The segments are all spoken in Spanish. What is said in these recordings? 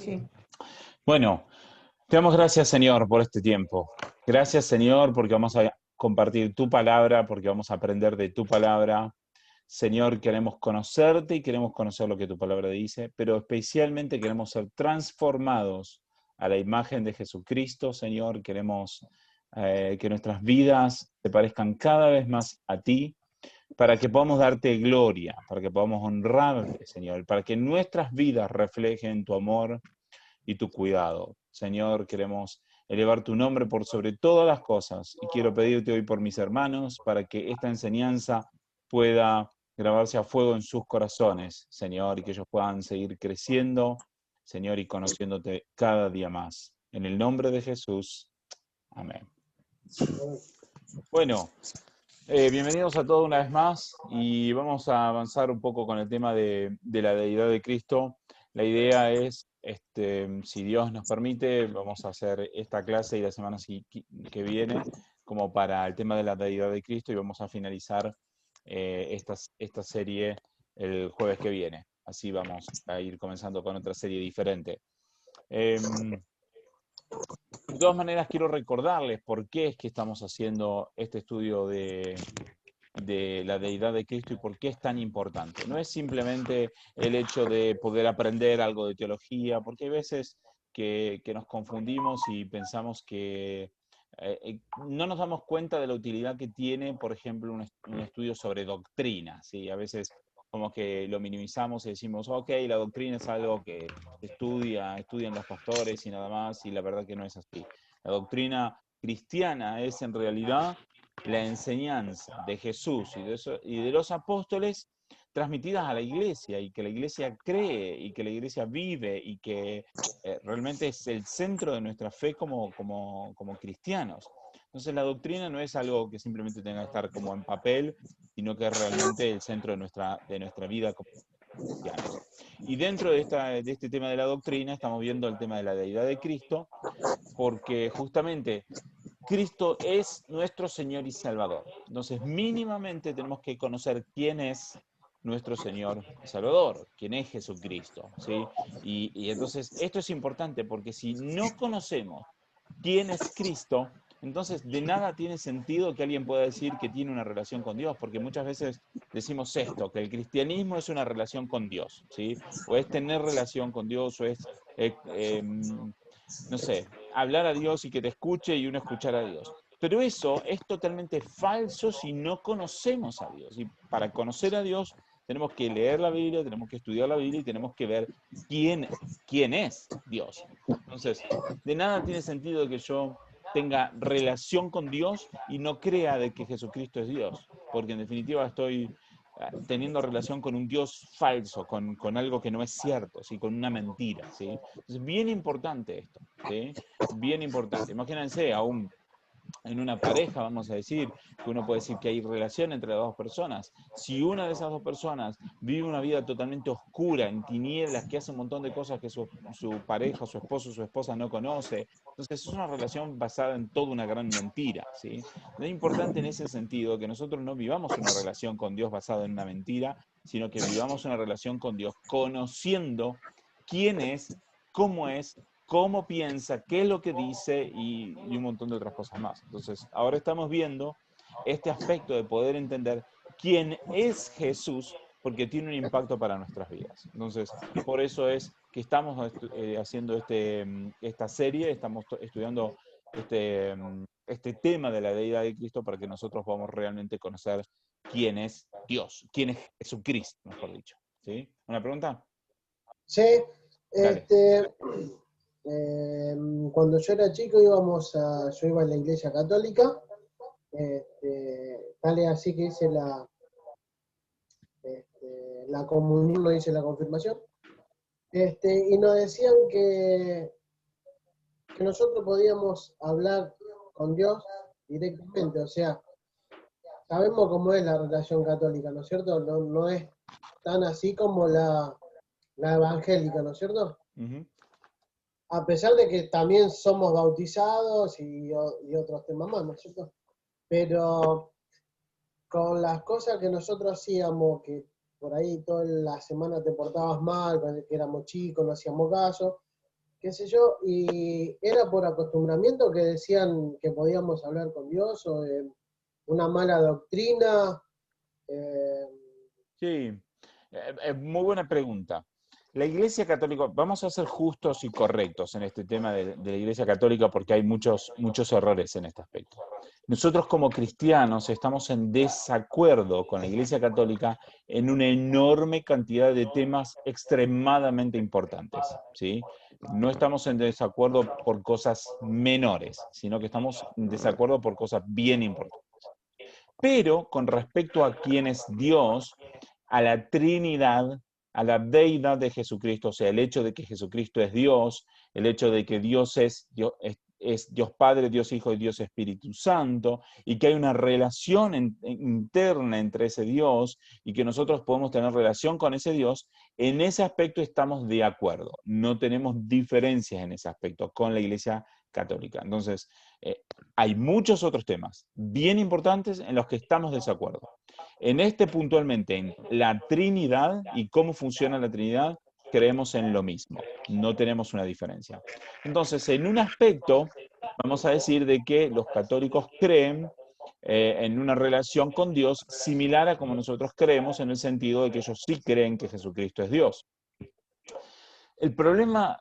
Sí. Bueno, te damos gracias, Señor, por este tiempo. Gracias, Señor, porque vamos a compartir tu palabra, porque vamos a aprender de tu palabra. Señor, queremos conocerte y queremos conocer lo que tu palabra dice, pero especialmente queremos ser transformados a la imagen de Jesucristo, Señor. Queremos que nuestras vidas se parezcan cada vez más a ti, para que podamos darte gloria, para que podamos honrarte, Señor, para que nuestras vidas reflejen tu amor y tu cuidado. Señor, queremos elevar tu nombre por sobre todas las cosas y quiero pedirte hoy por mis hermanos para que esta enseñanza pueda grabarse a fuego en sus corazones, Señor, y que ellos puedan seguir creciendo, Señor, y conociéndote cada día más. En el nombre de Jesús. Amén. Bueno, bienvenidos a todos una vez más y vamos a avanzar un poco con el tema de la deidad de Cristo. La idea es, si Dios nos permite, vamos a hacer esta clase y la semana que viene como para el tema de la deidad de Cristo y vamos a finalizar esta serie el jueves que viene. Así vamos a ir comenzando con otra serie diferente. De todas maneras, quiero recordarles por qué es que estamos haciendo este estudio de la deidad de Cristo y por qué es tan importante. No es simplemente el hecho de poder aprender algo de teología, porque hay veces que nos confundimos y pensamos que no nos damos cuenta de la utilidad que tiene, por ejemplo, un estudio sobre doctrina. ¿Sí? A veces como que lo minimizamos y decimos, ok, la doctrina es algo que estudian los pastores y nada más, y la verdad que no es así. La doctrina cristiana es en realidad la enseñanza de Jesús y de los apóstoles transmitidas a la iglesia y que la iglesia cree y que la iglesia vive y que realmente es el centro de nuestra fe como cristianos. Entonces la doctrina no es algo que simplemente tenga que estar como en papel, sino que es realmente el centro de nuestra vida como cristianos. Y dentro de este tema de la doctrina estamos viendo el tema de la deidad de Cristo, porque justamente Cristo es nuestro Señor y Salvador. Entonces, mínimamente tenemos que conocer quién es nuestro Señor y Salvador, quién es Jesucristo, ¿sí? Y entonces, esto es importante porque si no conocemos quién es Cristo, entonces de nada tiene sentido que alguien pueda decir que tiene una relación con Dios, porque muchas veces decimos esto, que el cristianismo es una relación con Dios, ¿sí? O es tener relación con Dios, o es no sé, hablar a Dios y que te escuche y uno escuchar a Dios. Pero eso es totalmente falso si no conocemos a Dios. Y para conocer a Dios tenemos que leer la Biblia, tenemos que estudiar la Biblia y tenemos que ver quién es Dios. Entonces, de nada tiene sentido que yo tenga relación con Dios y no crea de que Jesucristo es Dios, porque en definitiva estoy teniendo relación con un Dios falso, con algo que no es cierto, ¿sí? Con una mentira. ¿Sí? Es bien importante esto, ¿sí? Bien importante. Imagínense, aún en una pareja, vamos a decir, que uno puede decir que hay relación entre las dos personas. Si una de esas dos personas vive una vida totalmente oscura, en tinieblas, que hace un montón de cosas que su pareja, su esposo, su esposa no conoce, entonces es una relación basada en toda una gran mentira, ¿sí? Es importante en ese sentido que nosotros no vivamos una relación con Dios basada en una mentira, sino que vivamos una relación con Dios conociendo quién es, cómo piensa, qué es lo que dice y un montón de otras cosas más. Entonces, ahora estamos viendo este aspecto de poder entender quién es Jesús, porque tiene un impacto para nuestras vidas. Entonces, por eso es que estamos haciendo esta serie, estamos estudiando este tema de la deidad de Cristo para que nosotros podamos realmente conocer quién es Dios, quién es Jesucristo, mejor dicho. ¿Sí? ¿Una pregunta? Sí, Dale. este, cuando yo era chico yo iba a la iglesia católica, tal es así que hice la comunión, no hice la confirmación, y nos decían que nosotros podíamos hablar con Dios directamente, o sea, sabemos cómo es la relación católica, ¿no es cierto? No, no es tan así como la evangélica, ¿no es cierto? Uh-huh. A pesar de que también somos bautizados y otros temas más, ¿no es cierto? Pero con las cosas que nosotros hacíamos, que por ahí toda la semana te portabas mal, que éramos chicos, no hacíamos caso, qué sé yo, y era por acostumbramiento que decían que podíamos hablar con Dios, o de una mala doctrina. eh, Sí, muy buena pregunta. La Iglesia Católica, vamos a ser justos y correctos en este tema de la Iglesia Católica porque hay muchos errores en este aspecto. Nosotros como cristianos estamos en desacuerdo con la Iglesia Católica en una enorme cantidad de temas extremadamente importantes, ¿sí? No estamos en desacuerdo por cosas menores, sino que estamos en desacuerdo por cosas bien importantes. Pero con respecto a quién es Dios, a la Trinidad, a la deidad de Jesucristo, o sea, el hecho de que Jesucristo es Dios, el hecho de que Dios es Dios Padre, Dios Hijo y Dios Espíritu Santo, y que hay una relación interna entre ese Dios y que nosotros podemos tener relación con ese Dios, en ese aspecto estamos de acuerdo. No tenemos diferencias en ese aspecto con la Iglesia Católica. Entonces, hay muchos otros temas bien importantes en los que estamos de desacuerdo. En este puntualmente, en la Trinidad y cómo funciona la Trinidad, creemos en lo mismo, no tenemos una diferencia. Entonces, en un aspecto, vamos a decir de que los católicos creen en una relación con Dios similar a como nosotros creemos, en el sentido de que ellos sí creen que Jesucristo es Dios. El problema,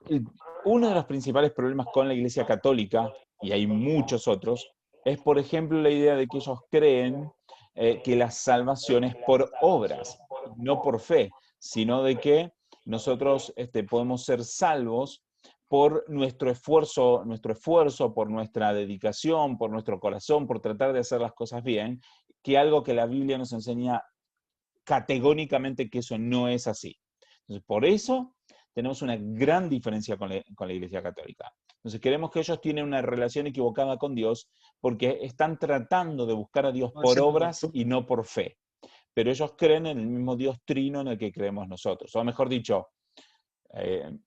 uno de los principales problemas con la Iglesia Católica, y hay muchos otros, es, por ejemplo, la idea de que ellos creen que la salvación es por obras, no por fe, sino de que nosotros podemos ser salvos por nuestro esfuerzo, por nuestra dedicación, por nuestro corazón, por tratar de hacer las cosas bien, que algo que la Biblia nos enseña categóricamente que eso no es así. Entonces, por eso tenemos una gran diferencia con la Iglesia Católica. Entonces, creemos que ellos tienen una relación equivocada con Dios porque están tratando de buscar a Dios por obras y no por fe. Pero ellos creen en el mismo Dios trino en el que creemos nosotros. O mejor dicho,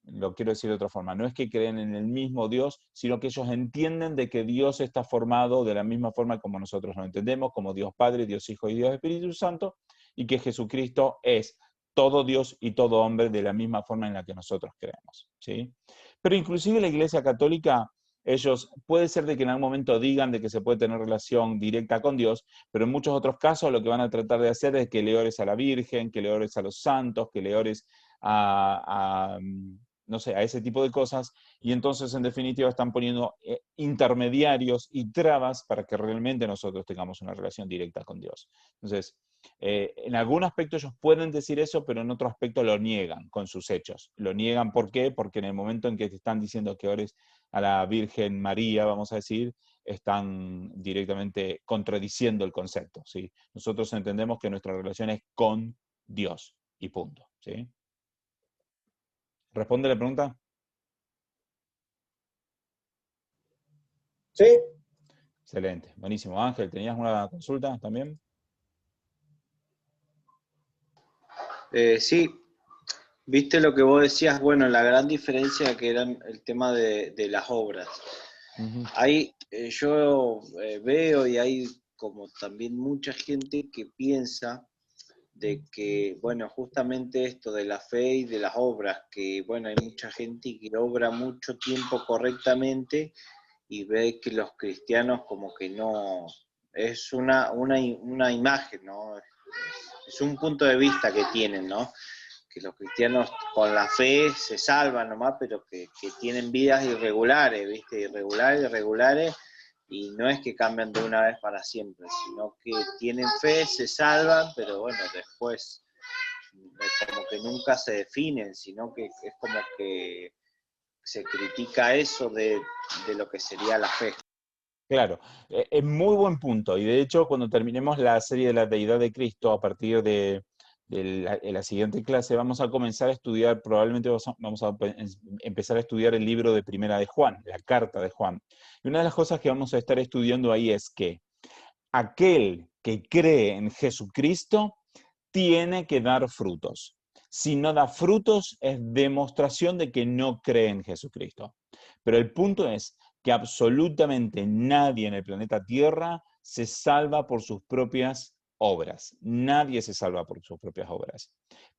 lo quiero decir de otra forma, no es que creen en el mismo Dios, sino que ellos entienden de que Dios está formado de la misma forma como nosotros lo entendemos, como Dios Padre, Dios Hijo y Dios Espíritu Santo, y que Jesucristo es todo Dios y todo hombre de la misma forma en la que nosotros creemos, ¿sí? Pero inclusive la Iglesia Católica, ellos, puede ser de que en algún momento digan de que se puede tener relación directa con Dios, pero en muchos otros casos lo que van a tratar de hacer es que le ores a la Virgen, que le ores a los santos, que le ores no sé, a ese tipo de cosas, y entonces en definitiva están poniendo intermediarios y trabas para que realmente nosotros tengamos una relación directa con Dios. Entonces, en algún aspecto ellos pueden decir eso, pero en otro aspecto lo niegan con sus hechos. Lo niegan, ¿por qué? Porque en el momento en que te están diciendo que ores a la Virgen María, vamos a decir, están directamente contradiciendo el concepto, ¿sí? Nosotros entendemos que nuestra relación es con Dios y punto, ¿sí? ¿Responde la pregunta? sí, Excelente, buenísimo. Ángel, ¿tenías una consulta también? Sí, viste lo que vos decías, bueno, la gran diferencia que era el tema de las obras. Ujú. Hay, yo veo y hay como también mucha gente que piensa de que, bueno, justamente esto de la fe y de las obras, que, bueno, hay mucha gente que obra mucho tiempo correctamente y ve que los cristianos como que no, es una imagen, ¿no? Es un punto de vista que tienen, ¿no? Que los cristianos con la fe se salvan nomás, pero que tienen vidas irregulares, ¿viste? Irregulares, y no es que cambian de una vez para siempre, sino que tienen fe, se salvan, pero bueno, después como que nunca se definen, sino que es como que se critica eso de lo que sería la fe. Claro, es muy buen punto. Y de hecho, cuando terminemos la serie de la deidad de Cristo, a partir de la siguiente clase, vamos a comenzar a estudiar, probablemente vamos a empezar a estudiar el libro de Primera de Juan, la carta de Juan. Y una de las cosas que vamos a estar estudiando ahí es que aquel que cree en Jesucristo tiene que dar frutos. Si no da frutos, es demostración de que no cree en Jesucristo. Pero el punto es que absolutamente nadie en el planeta Tierra se salva por sus propias obras. Nadie se salva por sus propias obras.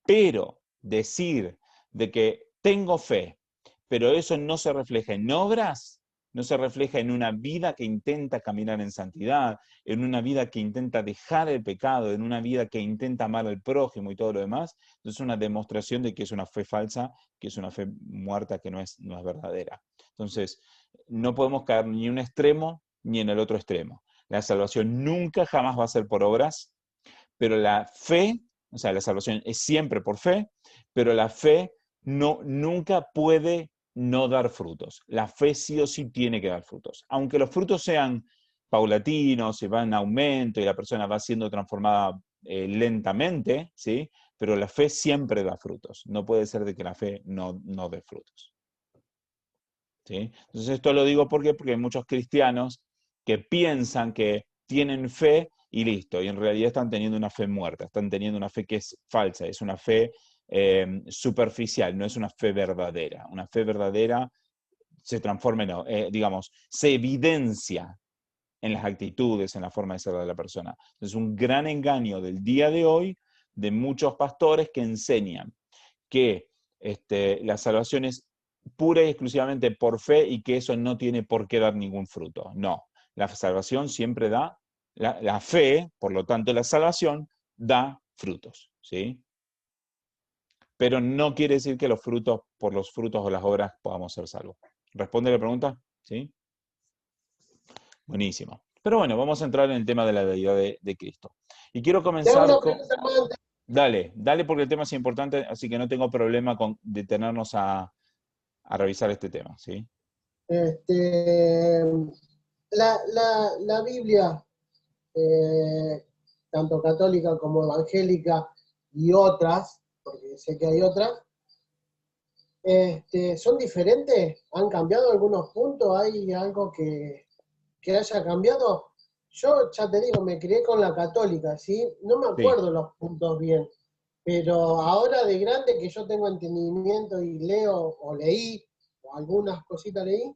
Pero decir de que tengo fe, pero eso no se refleja en obras, no se refleja en una vida que intenta caminar en santidad, en una vida que intenta dejar el pecado, en una vida que intenta amar al prójimo y todo lo demás, entonces es una demostración de que es una fe falsa, que es una fe muerta, que no es verdadera. Entonces, no podemos caer ni en un extremo ni en el otro extremo. La salvación nunca jamás va a ser por obras, pero la fe, o sea, la salvación es siempre por fe, pero la fe nunca puede no dar frutos. La fe sí o sí tiene que dar frutos. Aunque los frutos sean paulatinos, se van en aumento y la persona va siendo transformada lentamente, ¿sí? Pero la fe siempre da frutos. No puede ser de que la fe no dé frutos. ¿Sí? Entonces esto lo digo porque hay muchos cristianos que piensan que tienen fe y listo, y en realidad están teniendo una fe muerta, están teniendo una fe que es falsa, es una fe superficial, no es una fe verdadera. Una fe verdadera se transforma digamos, se evidencia en las actitudes, en la forma de ser de la persona. Es un gran engaño del día de hoy de muchos pastores que enseñan que la salvación es pura y exclusivamente por fe y que eso no tiene por qué dar ningún fruto. No, la salvación siempre da, la fe, por lo tanto la salvación, da frutos, ¿sí? Pero no quiere decir que por los frutos o las obras podamos ser salvos. ¿Responde la pregunta? ¿Sí? Buenísimo. Pero bueno, vamos a entrar en el tema de la deidad de Cristo. Y quiero Te hago comenzar una con... pregunta más. Dale porque el tema es importante, así que no tengo problema con detenernos a revisar este tema, ¿sí? Este, la Biblia, eh, tanto católica como evangélica y otras, porque sé que hay otras, ¿son diferentes? ¿Han cambiado algunos puntos? ¿Hay algo que haya cambiado? Yo ya te digo, me crié con la católica, ¿sí? No me Sí, acuerdo los puntos bien, pero ahora de grande que yo tengo entendimiento y leo o leí, o algunas cositas leí,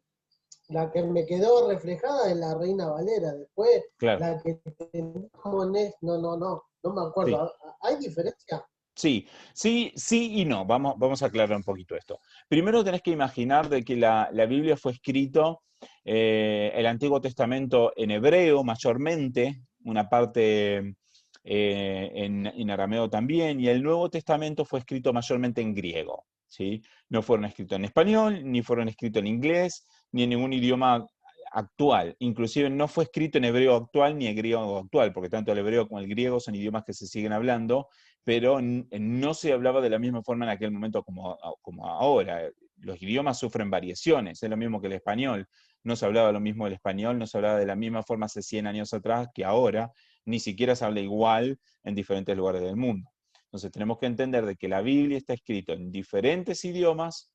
la que me quedó reflejada es la Reina Valera. Después, claro, la que tenemos no me sí. acuerdo. ¿Hay diferencia? Sí, sí, sí y no. Vamos a aclarar un poquito esto. Primero tenés que imaginar de que la Biblia fue escrito, el Antiguo Testamento en hebreo mayormente, una parte en arameo también, y el Nuevo Testamento fue escrito mayormente en griego, ¿sí? No fueron escritos en español, ni fueron escritos en inglés, ni en ningún idioma actual. Inclusive no fue escrito en hebreo actual ni en griego actual, porque tanto el hebreo como el griego son idiomas que se siguen hablando, pero no se hablaba de la misma forma en aquel momento como ahora. Los idiomas sufren variaciones, es lo mismo que el español. No se hablaba lo mismo del español, no se hablaba de la misma forma hace 100 años atrás que ahora, ni siquiera se habla igual en diferentes lugares del mundo. Entonces tenemos que entender de que la Biblia está escrita en diferentes idiomas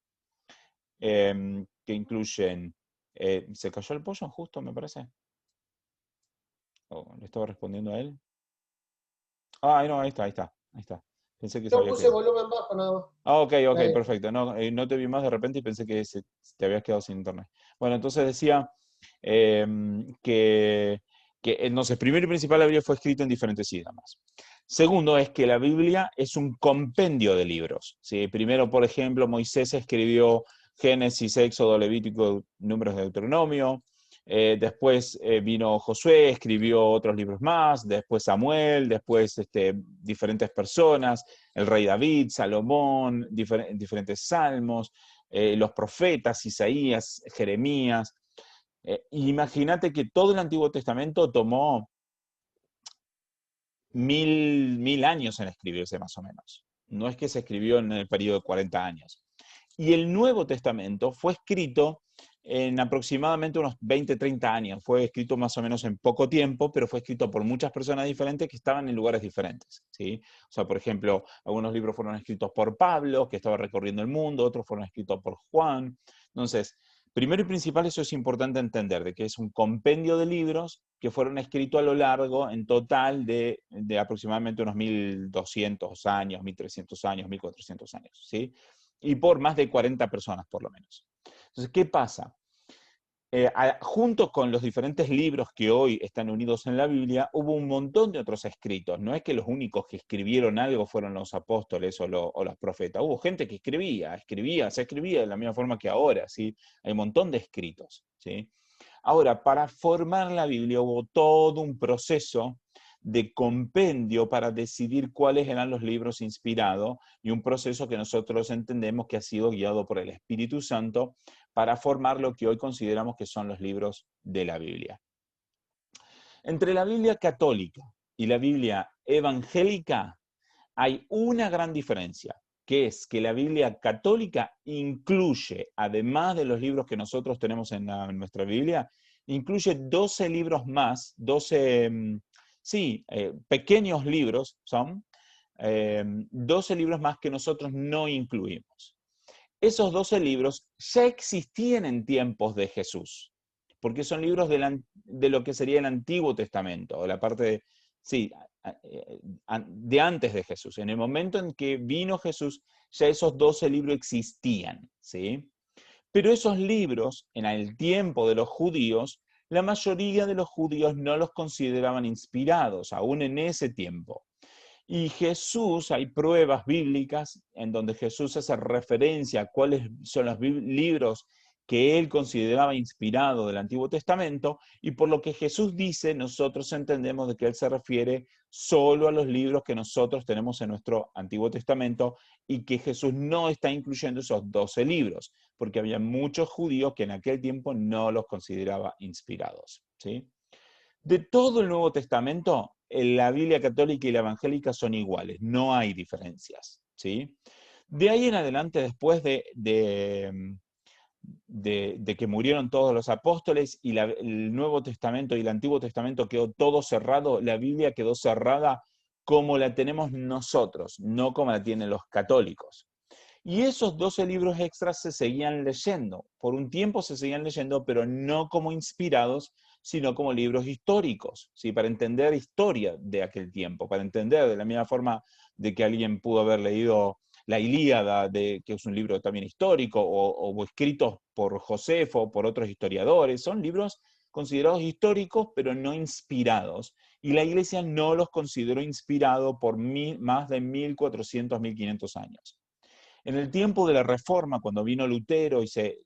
que incluyen... ¿se cayó el pollo justo, me parece? ¿Le estaba respondiendo a él? Ah, no, ahí está. Pensé que se Yo había puse quedado. volumen bajo nada más. Ah, ok, Dale. perfecto. No te vi más de repente y pensé que te habías quedado sin internet. Bueno, entonces decía que, entonces, primero y principal, la Biblia fue escrita en diferentes idiomas. Segundo, es que la Biblia es un compendio de libros, ¿sí? Primero, por ejemplo, Moisés escribió Génesis, Éxodo, Levítico, Números de Deuteronomio. Después vino Josué, escribió otros libros más. Después Samuel, después diferentes personas, el rey David, Salomón, diferentes salmos, los profetas, Isaías, Jeremías. Imagínate que todo el Antiguo Testamento tomó mil años en escribirse más o menos. No es que se escribió en el periodo de 40 años. Y el Nuevo Testamento fue escrito en aproximadamente unos 20, 30 años. Fue escrito más o menos en poco tiempo, pero fue escrito por muchas personas diferentes que estaban en lugares diferentes, ¿sí? O sea, por ejemplo, algunos libros fueron escritos por Pablo, que estaba recorriendo el mundo, otros fueron escritos por Juan. Entonces, primero y principal, eso es importante entender, de que es un compendio de libros que fueron escritos a lo largo, en total, de aproximadamente unos 1200 años, 1300 años, 1400 años, ¿sí? Y por más de 40 personas, por lo menos. Entonces, ¿qué pasa? junto con los diferentes libros que hoy están unidos en la Biblia, hubo un montón de otros escritos. No es que los únicos que escribieron algo fueron los apóstoles o los profetas. Hubo gente que se escribía de la misma forma que ahora, ¿sí? Hay un montón de escritos, ¿sí? Ahora, para formar la Biblia hubo todo un proceso de compendio para decidir cuáles eran los libros inspirados y un proceso que nosotros entendemos que ha sido guiado por el Espíritu Santo para formar lo que hoy consideramos que son los libros de la Biblia. Entre la Biblia católica y la Biblia evangélica hay una gran diferencia, que es que la Biblia católica incluye, además de los libros que nosotros tenemos en nuestra Biblia, incluye 12 libros más, 12, pequeños libros son, 12 libros más que nosotros no incluimos. Esos 12 libros ya existían en tiempos de Jesús, porque son libros de lo que sería el Antiguo Testamento, o la parte de antes de Jesús. En el momento en que vino Jesús, ya esos 12 libros existían, ¿sí? Pero esos libros, en el tiempo de los judíos, la mayoría de los judíos no los consideraban inspirados, aún en ese tiempo. Y Jesús, hay pruebas bíblicas en donde Jesús hace referencia a cuáles son los libros que él consideraba inspirados del Antiguo Testamento, y por lo que Jesús dice, nosotros entendemos de que él se refiere solo a los libros que nosotros tenemos en nuestro Antiguo Testamento, y que Jesús no está incluyendo esos 12 libros, porque había muchos judíos que en aquel tiempo no los consideraba inspirados, ¿sí? De todo el Nuevo Testamento, la Biblia católica y la evangélica son iguales, no hay diferencias, ¿sí? De ahí en adelante, después de que murieron todos los apóstoles y el Nuevo Testamento y el Antiguo Testamento quedó todo cerrado, la Biblia quedó cerrada como la tenemos nosotros, no como la tienen los católicos. Y esos 12 libros extras se seguían leyendo. Por un tiempo se seguían leyendo, pero no como inspirados, sino como libros históricos, ¿sí? Para entender historia de aquel tiempo, para entender de la misma forma de que alguien pudo haber leído la Ilíada, que es un libro también histórico, o escritos por Josefo o por otros historiadores. Son libros considerados históricos, pero no inspirados. Y la Iglesia no los consideró inspirados por más de 1400, 1500 años. En el tiempo de la Reforma, cuando vino Lutero y se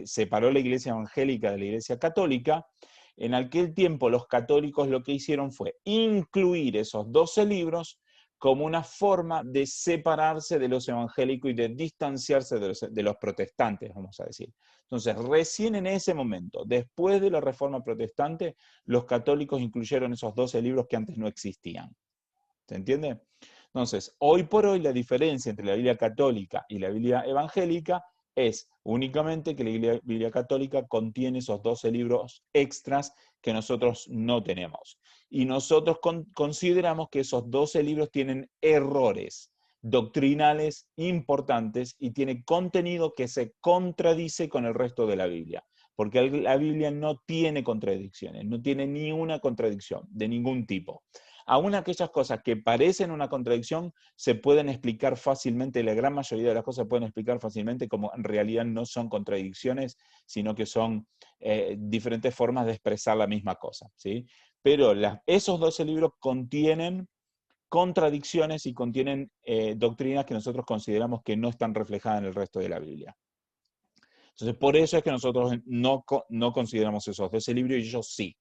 separó la Iglesia evangélica de la Iglesia católica, en aquel tiempo los católicos lo que hicieron fue incluir esos 12 libros como una forma de separarse de los evangélicos y de distanciarse de los protestantes, vamos a decir. Entonces, recién en ese momento, después de la Reforma protestante, los católicos incluyeron esos 12 libros que antes no existían. ¿Se entiende? Entonces, hoy por hoy la diferencia entre la Biblia católica y la Biblia evangélica es únicamente que la Biblia católica contiene esos 12 libros extras que nosotros no tenemos. Y nosotros consideramos que esos 12 libros tienen errores doctrinales importantes y tiene contenido que se contradice con el resto de la Biblia. Porque la Biblia no tiene contradicciones, no tiene ni una contradicción de ningún tipo. Aún aquellas cosas que parecen una contradicción se pueden explicar fácilmente, la gran mayoría de las cosas se pueden explicar fácilmente como en realidad no son contradicciones, sino que son diferentes formas de expresar la misma cosa, ¿sí? Pero esos 12 libros contienen contradicciones y contienen doctrinas que nosotros consideramos que no están reflejadas en el resto de la Biblia. Entonces, por eso es que nosotros no consideramos esos 12 libros y ellos sí.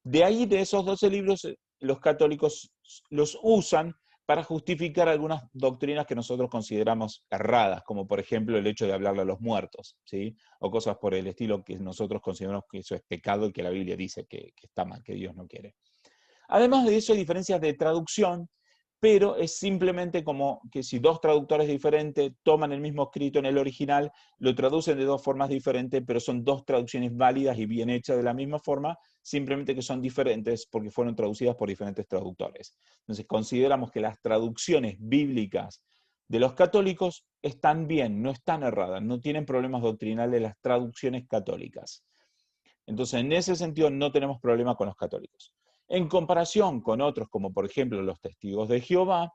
De ahí, de esos 12 libros, los católicos los usan para justificar algunas doctrinas que nosotros consideramos erradas, como por ejemplo el hecho de hablarle a los muertos, ¿sí? O cosas por el estilo que nosotros consideramos que eso es pecado y que la Biblia dice que está mal, que Dios no quiere. Además de eso, hay diferencias de traducción, pero es simplemente como que si dos traductores diferentes toman el mismo escrito en el original, lo traducen de dos formas diferentes, pero son dos traducciones válidas y bien hechas de la misma forma, simplemente que son diferentes porque fueron traducidas por diferentes traductores. Entonces consideramos que las traducciones bíblicas de los católicos están bien, no están erradas, no tienen problemas doctrinales las traducciones católicas. Entonces, en ese sentido no tenemos problema con los católicos. En comparación con otros, como por ejemplo los testigos de Jehová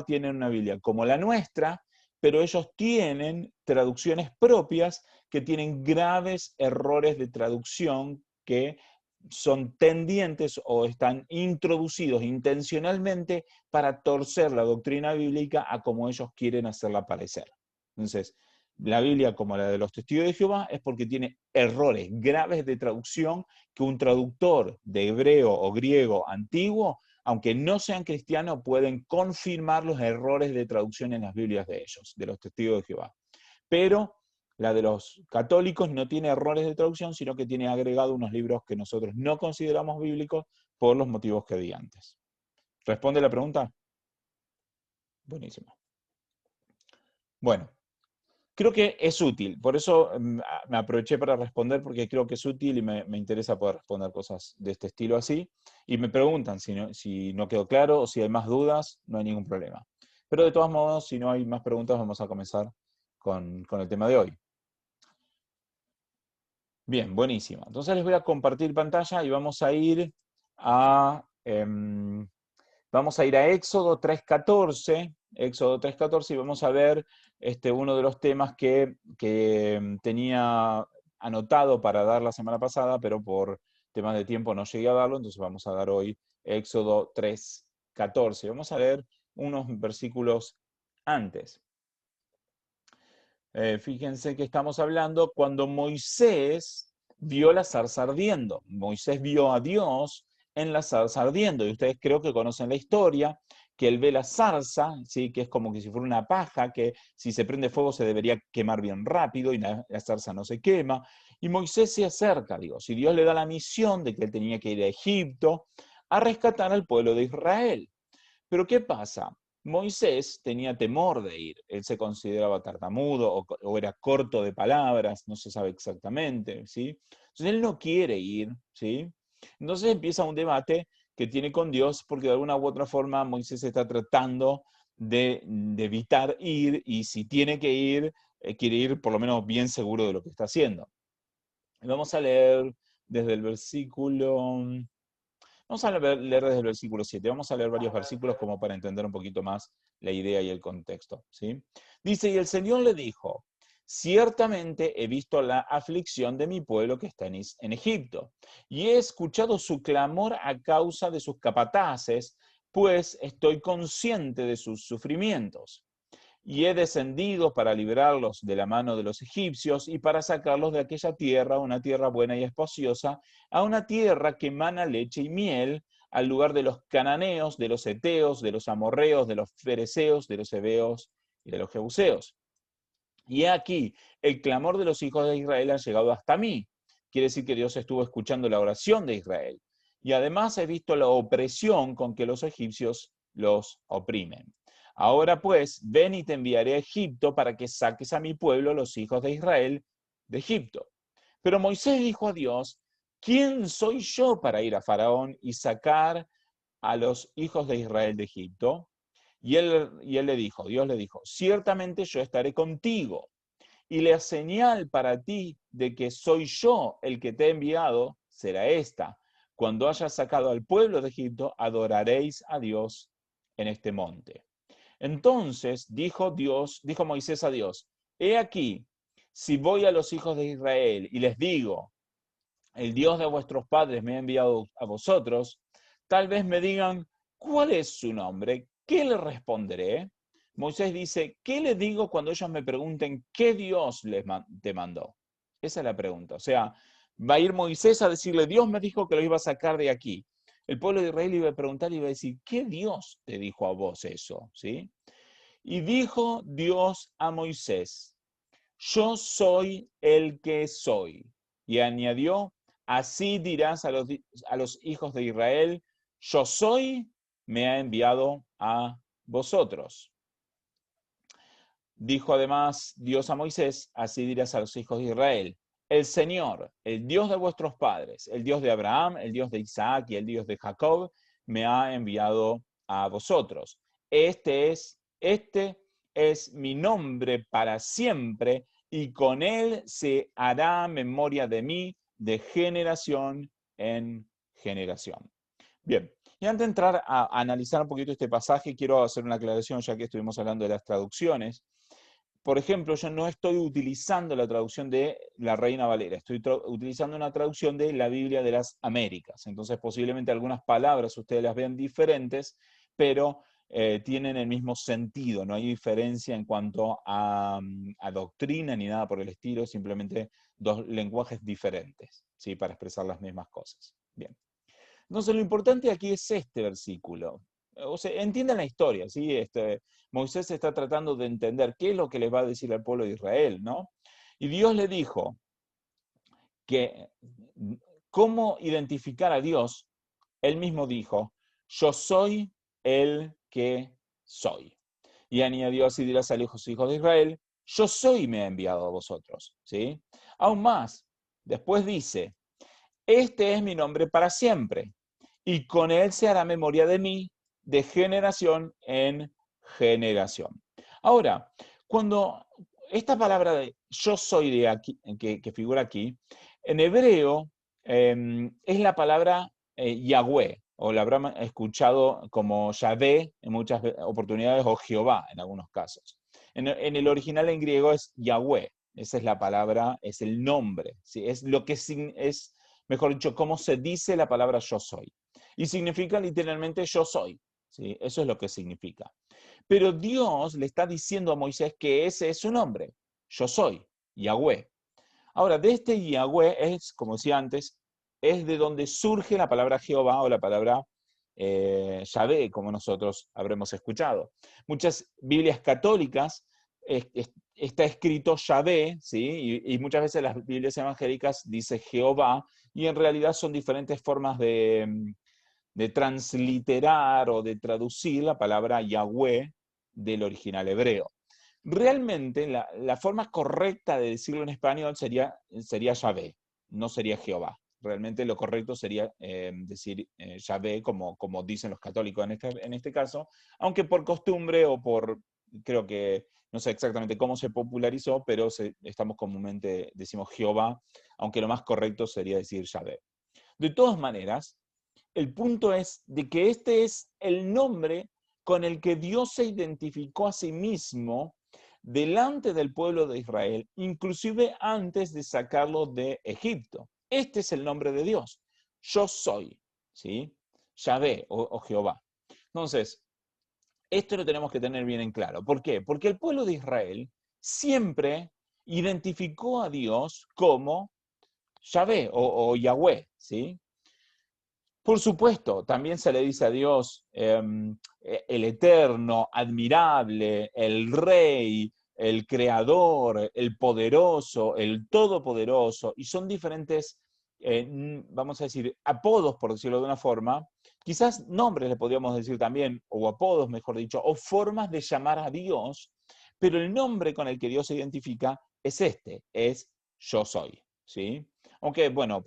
tienen una Biblia como la nuestra, pero ellos tienen traducciones propias que tienen graves errores de traducción que son tendientes o están introducidos intencionalmente para torcer la doctrina bíblica a como ellos quieren hacerla parecer. Entonces, la Biblia, como la de los Testigos de Jehová, es porque tiene errores graves de traducción que un traductor de hebreo o griego antiguo, aunque no sean cristianos, pueden confirmar los errores de traducción en las Biblias de ellos, de los Testigos de Jehová. Pero la de los católicos no tiene errores de traducción, sino que tiene agregado unos libros que nosotros no consideramos bíblicos por los motivos que di antes. ¿Responde la pregunta? Buenísimo. Bueno, creo que es útil, por eso me aproveché para responder, porque creo que es útil y me interesa poder responder cosas de este estilo así. Y me preguntan si no quedó claro o si hay más dudas, no hay ningún problema. Pero de todos modos, si no hay más preguntas, vamos a comenzar con el tema de hoy. Bien, buenísimo. Entonces les voy a compartir pantalla y vamos a ir a Éxodo 3.14. Éxodo 3.14 y vamos a ver uno de los temas que tenía anotado para dar la semana pasada, pero por temas de tiempo no llegué a darlo, entonces vamos a dar hoy Éxodo 3.14. Vamos a leer unos versículos antes. Fíjense que estamos hablando cuando Moisés vio la zarza ardiendo. Moisés vio a Dios en la zarza ardiendo. Y ustedes creo que conocen la historia, que él ve la zarza, ¿sí? Que es como que si fuera una paja, que si se prende fuego se debería quemar bien rápido y la zarza no se quema. Y Moisés se acerca a Dios. Y Dios le da la misión de que él tenía que ir a Egipto a rescatar al pueblo de Israel. Pero ¿qué pasa? Moisés tenía temor de ir, él se consideraba tartamudo o era corto de palabras, no se sabe exactamente, ¿sí? Entonces él no quiere ir, ¿sí? Entonces empieza un debate que tiene con Dios porque de alguna u otra forma Moisés está tratando de evitar ir y si tiene que ir, quiere ir por lo menos bien seguro de lo que está haciendo. Vamos a leer desde el versículo... Vamos a leer desde el versículo 7. Vamos a leer varios versículos como para entender un poquito más la idea y el contexto, ¿sí? Dice, y el Señor le dijo, ciertamente he visto la aflicción de mi pueblo que está en Egipto, y he escuchado su clamor a causa de sus capataces, pues estoy consciente de sus sufrimientos. Y he descendido para librarlos de la mano de los egipcios y para sacarlos de aquella tierra, una tierra buena y espaciosa, a una tierra que emana leche y miel, al lugar de los cananeos, de los heteos, de los amorreos, de los fereceos, de los heveos y de los jebuseos. Y he aquí, el clamor de los hijos de Israel ha llegado hasta mí. Quiere decir que Dios estuvo escuchando la oración de Israel. Y además he visto la opresión con que los egipcios los oprimen. Ahora pues, ven y te enviaré a Egipto para que saques a mi pueblo, los hijos de Israel, de Egipto. Pero Moisés dijo a Dios, ¿quién soy yo para ir a Faraón y sacar a los hijos de Israel de Egipto? Y él le dijo, Dios le dijo, ciertamente yo estaré contigo, y la señal para ti de que soy yo el que te he enviado será esta. Cuando hayas sacado al pueblo de Egipto, adoraréis a Dios en este monte. Entonces dijo Moisés a Dios, he aquí, si voy a los hijos de Israel y les digo, el Dios de vuestros padres me ha enviado a vosotros, tal vez me digan, ¿cuál es su nombre? ¿Qué le responderé? Moisés dice, ¿qué le digo cuando ellos me pregunten qué Dios te mandó? Esa es la pregunta. O sea, va a ir Moisés a decirle, Dios me dijo que lo iba a sacar de aquí. El pueblo de Israel iba a preguntar y iba a decir, ¿qué Dios te dijo a vos eso? ¿Sí? Y dijo Dios a Moisés, yo soy el que soy. Y añadió, así dirás a los hijos de Israel, yo soy, me ha enviado a vosotros. Dijo además Dios a Moisés, así dirás a los hijos de Israel, el Señor, el Dios de vuestros padres, el Dios de Abraham, el Dios de Isaac y el Dios de Jacob, me ha enviado a vosotros. Este es mi nombre para siempre, y con él se hará memoria de mí de generación en generación. Bien, y antes de entrar a analizar un poquito este pasaje, quiero hacer una aclaración, ya que estuvimos hablando de las traducciones. por ejemplo, yo no estoy utilizando la traducción de la Reina Valera, estoy utilizando una traducción de la Biblia de las Américas. Entonces, posiblemente algunas palabras ustedes las vean diferentes, pero tienen el mismo sentido, no hay diferencia en cuanto a doctrina ni nada por el estilo, simplemente dos lenguajes diferentes, ¿sí? Para expresar las mismas cosas. Bien. Entonces, lo importante aquí es este versículo. O sea, entiendan la historia, ¿sí? Moisés está tratando de entender qué es lo que les va a decir al pueblo de Israel, ¿no? Y Dios le dijo que cómo identificar a Dios. Él mismo dijo, yo soy el que soy. Y añadió así dirás a los hijos de Israel, yo soy me ha enviado a vosotros, ¿sí? Aún más, después dice, este es mi nombre para siempre, y con él se hará memoria de mí de generación en generación. Ahora, cuando esta palabra de yo soy de aquí, que figura aquí, en hebreo es la palabra Yahweh, o la habrán escuchado como Yahvé en muchas oportunidades, o Jehová en algunos casos. En el original en griego es Yahweh, esa es la palabra, es el nombre, ¿sí? Es lo que es, mejor dicho, cómo se dice la palabra yo soy. Y significa literalmente yo soy, ¿sí? Eso es lo que significa. Pero Dios le está diciendo a Moisés que ese es su nombre, yo soy, Yahweh. Ahora, de este Yahweh es, como decía antes, es de donde surge la palabra Jehová o la palabra Yahvé, como nosotros habremos escuchado. Muchas Biblias católicas está escrito Yahvé, ¿sí? Y muchas veces las Biblias evangélicas dice Jehová, y en realidad son diferentes formas de transliterar o de traducir la palabra Yahweh del original hebreo. Realmente la forma correcta de decirlo en español sería Yahvé, no sería Jehová. Realmente lo correcto sería decir Yahvé, como dicen los católicos en este caso, aunque por costumbre o creo que, no sé exactamente cómo se popularizó, pero estamos comúnmente, decimos Jehová, aunque lo más correcto sería decir Yahvé. De todas maneras, el punto es de que este es el nombre con el que Dios se identificó a sí mismo delante del pueblo de Israel, inclusive antes de sacarlo de Egipto. Este es el nombre de Dios. Yo soy, ¿sí? Yahvé o Jehová. Entonces, esto lo tenemos que tener bien en claro. ¿Por qué? Porque el pueblo de Israel siempre identificó a Dios como Yahvé o Yahweh, ¿sí? Por supuesto, también se le dice a Dios el eterno, admirable, el rey, el creador, el poderoso, el todopoderoso, y son diferentes, vamos a decir, apodos, por decirlo de una forma, quizás nombres le podríamos decir también, o apodos, mejor dicho, o formas de llamar a Dios, pero el nombre con el que Dios se identifica es este, es yo soy, ¿sí? Aunque, bueno,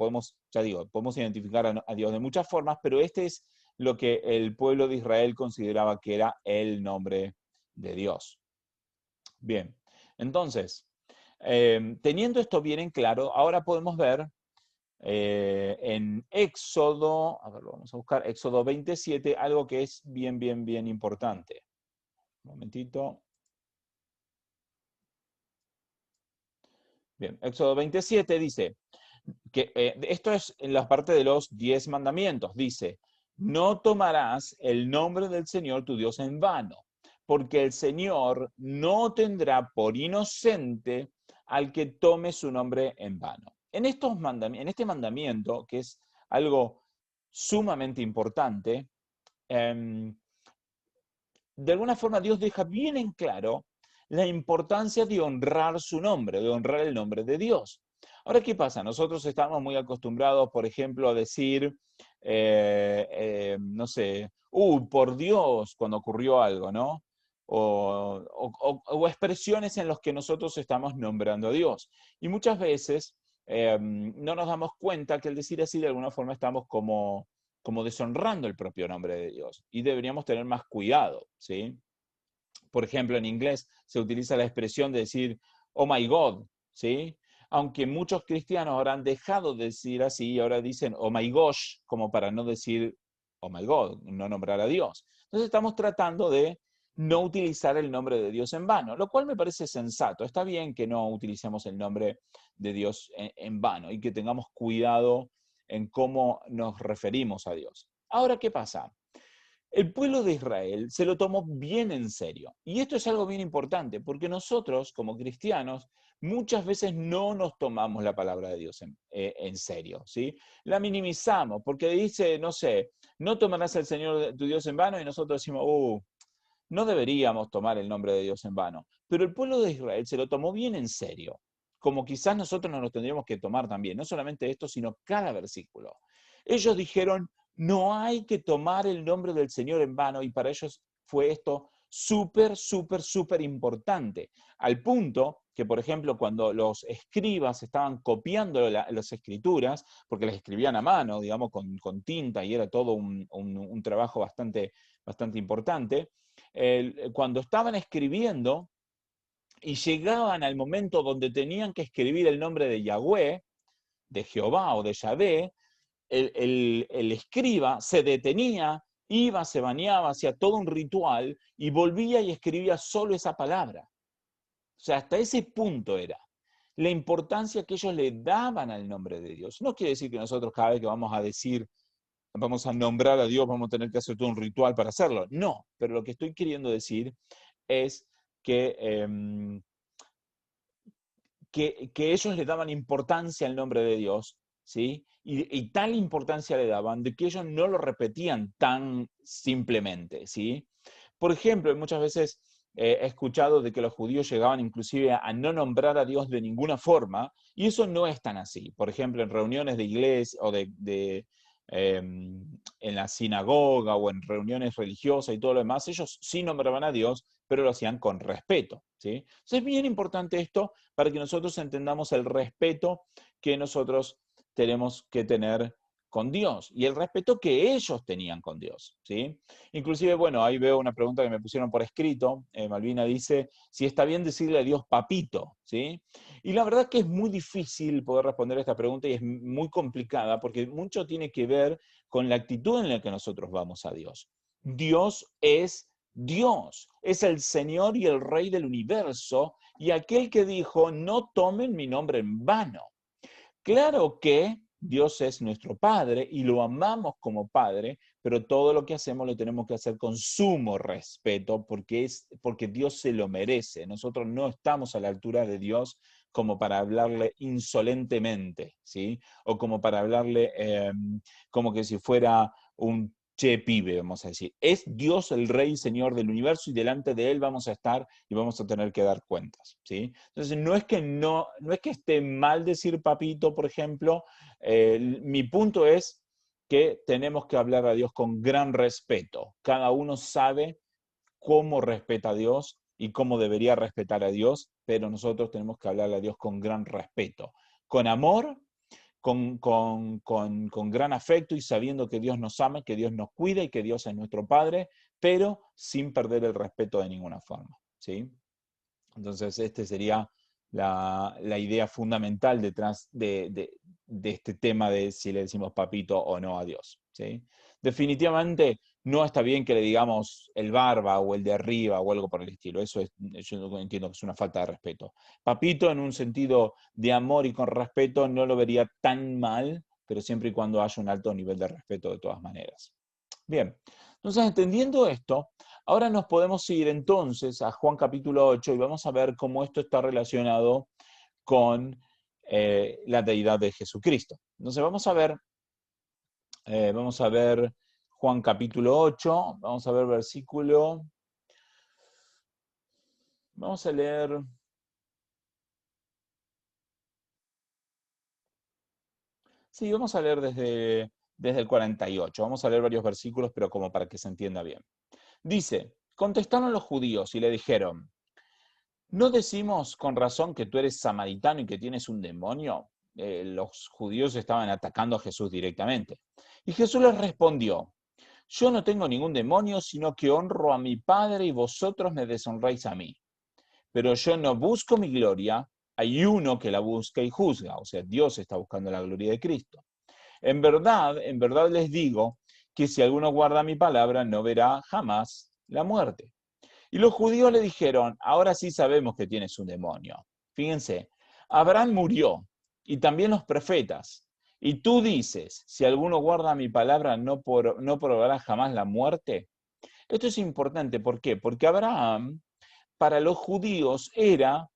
ya digo, podemos identificar a Dios de muchas formas, pero este es lo que el pueblo de Israel consideraba que era el nombre de Dios. Bien, entonces, teniendo esto bien en claro, ahora podemos ver en Éxodo, a ver, vamos a buscar Éxodo 27, algo que es bien, bien, bien importante. Un momentito. Bien, Éxodo 27 dice, que esto es en la parte de los 10 mandamientos. Dice, no tomarás el nombre del Señor tu Dios en vano, porque el Señor no tendrá por inocente al que tome su nombre en vano. En este mandamiento, que es algo sumamente importante, de alguna forma Dios deja bien en claro la importancia de honrar su nombre, de honrar el nombre de Dios. Ahora, ¿qué pasa? Nosotros estamos muy acostumbrados, por ejemplo, a decir, no sé, por Dios, cuando ocurrió algo, ¿no? O expresiones en las que nosotros estamos nombrando a Dios. Y muchas veces no nos damos cuenta que al decir así, de alguna forma estamos como deshonrando el propio nombre de Dios. Y deberíamos tener más cuidado, ¿sí? Por ejemplo, en inglés se utiliza la expresión de decir, oh my God, ¿sí? Aunque muchos cristianos ahora han dejado de decir así y ahora dicen, oh my gosh, como para no decir, oh my God, no nombrar a Dios. Entonces estamos tratando de no utilizar el nombre de Dios en vano, lo cual me parece sensato. Está bien que no utilicemos el nombre de Dios en vano y que tengamos cuidado en cómo nos referimos a Dios. Ahora, ¿qué pasa? El pueblo de Israel se lo tomó bien en serio. Y esto es algo bien importante, porque nosotros, como cristianos, muchas veces no nos tomamos la palabra de Dios en serio, ¿sí? La minimizamos, porque dice, no sé, no tomarás al Señor tu Dios en vano, y nosotros decimos, no deberíamos tomar el nombre de Dios en vano. Pero el pueblo de Israel se lo tomó bien en serio, como quizás nosotros nos lo tendríamos que tomar también, no solamente esto, sino cada versículo. Ellos dijeron, no hay que tomar el nombre del Señor en vano, y para ellos fue esto súper, súper, súper importante, al punto que, por ejemplo, cuando los escribas estaban copiando las escrituras, porque las escribían a mano, digamos, con tinta, y era todo un trabajo bastante importante, cuando estaban escribiendo y llegaban al momento donde tenían que escribir el nombre de Yahweh, de Jehová o de Yahvé, el escriba se detenía, iba, se bañaba, hacía todo un ritual y volvía y escribía solo esa palabra. O sea, hasta ese punto era la importancia que ellos le daban al nombre de Dios. No quiere decir que nosotros cada vez que vamos a decir, vamos a nombrar a Dios, vamos a tener que hacer todo un ritual para hacerlo. No, pero lo que estoy queriendo decir es que, que ellos le daban importancia al nombre de Dios, ¿sí? Y tal importancia le daban de que ellos no lo repetían tan simplemente, ¿sí? Por ejemplo, muchas veces he escuchado de que los judíos llegaban inclusive a no nombrar a Dios de ninguna forma, y eso no es tan así. Por ejemplo, en reuniones de iglesia o en la sinagoga o en reuniones religiosas y todo lo demás, ellos sí nombraban a Dios, pero lo hacían con respeto, ¿sí? Entonces es bien importante esto para que nosotros entendamos el respeto que nosotros tenemos que tener con Dios y el respeto que ellos tenían con Dios, ¿sí? Inclusive, bueno, ahí veo una pregunta que me pusieron por escrito. Malvina dice si está bien decirle a Dios papito, ¿sí? Y la verdad que es muy difícil poder responder a esta pregunta y es muy complicada porque mucho tiene que ver con la actitud en la que nosotros vamos a Dios. Dios es Dios, es el Señor y el Rey del universo y aquel que dijo, no tomen mi nombre en vano. Claro que Dios es nuestro Padre y lo amamos como Padre, pero todo lo que hacemos lo tenemos que hacer con sumo respeto porque Dios se lo merece. Nosotros no estamos a la altura de Dios como para hablarle insolentemente, ¿sí? O como para hablarle como que si fuera un che pibe, vamos a decir. Es Dios el Rey y Señor del universo y delante de Él vamos a estar y vamos a tener que dar cuentas, ¿sí? Entonces no es que esté mal decir papito, por ejemplo. Mi punto es que tenemos que hablar a Dios con gran respeto. Cada uno sabe cómo respeta a Dios y cómo debería respetar a Dios, pero nosotros tenemos que hablarle a Dios con gran respeto, con amor, con gran afecto y sabiendo que Dios nos ama, que Dios nos cuida y que Dios es nuestro Padre, pero sin perder el respeto de ninguna forma, ¿sí? Entonces, esta sería la idea fundamental detrás de este tema de si le decimos papito o no a Dios, ¿sí? Definitivamente no está bien que le digamos el barba o el de arriba o algo por el estilo. Eso yo entiendo que es una falta de respeto. Papito, en un sentido de amor y con respeto, no lo vería tan mal, pero siempre y cuando haya un alto nivel de respeto de todas maneras. Bien, entonces entendiendo esto, ahora nos podemos ir entonces a Juan capítulo 8 y vamos a ver cómo esto está relacionado con la deidad de Jesucristo. Entonces vamos a ver Juan capítulo 8, vamos a ver versículo, vamos a leer, sí, vamos a leer desde el 48, vamos a leer varios versículos, pero como para que se entienda bien. Dice, contestaron los judíos y le dijeron, ¿no decimos con razón que tú eres samaritano y que tienes un demonio? Los judíos estaban atacando a Jesús directamente. Y Jesús les respondió, yo no tengo ningún demonio, sino que honro a mi Padre y vosotros me deshonráis a mí. Pero yo no busco mi gloria, hay uno que la busca y juzga, o sea, Dios está buscando la gloria de Cristo. En verdad les digo que si alguno guarda mi palabra no verá jamás la muerte. Y los judíos le dijeron, ahora sí sabemos que tienes un demonio. Fíjense, Abraham murió, y también los profetas. Y tú dices, si alguno guarda mi palabra, no probará jamás la muerte. Esto es importante, ¿por qué? Porque Abraham, para los judíos, era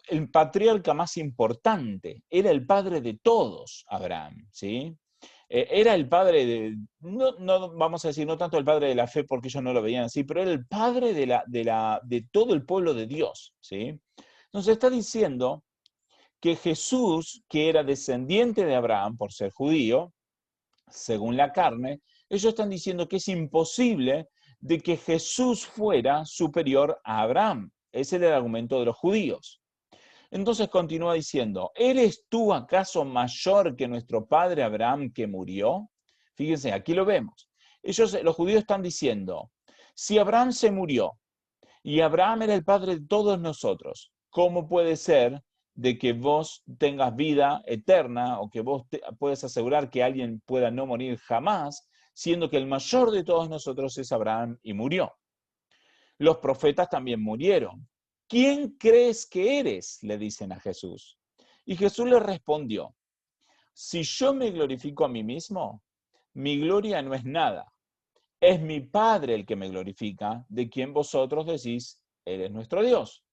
el patriarca más importante, era el padre de todos, Abraham, ¿sí? Era el padre no vamos a decir, no tanto el padre de la fe porque ellos no lo veían así, pero era el padre de todo el pueblo de Dios, ¿sí? Entonces está diciendo que Jesús, que era descendiente de Abraham por ser judío, según la carne, ellos están diciendo que es imposible de que Jesús fuera superior a Abraham. Ese era el argumento de los judíos. Entonces continúa diciendo, ¿eres tú acaso mayor que nuestro padre Abraham que murió? Fíjense, aquí lo vemos. Los judíos están diciendo, si Abraham se murió y Abraham era el padre de todos nosotros, ¿cómo puede ser de que vos tengas vida eterna o que vos puedas asegurar que alguien pueda no morir jamás, siendo que el mayor de todos nosotros es Abraham y murió? Los profetas también murieron. ¿Quién crees que eres?, le dicen a Jesús. Y Jesús le respondió, si yo me glorifico a mí mismo, mi gloria no es nada. Es mi Padre el que me glorifica, de quien vosotros decís, Él es nuestro Dios.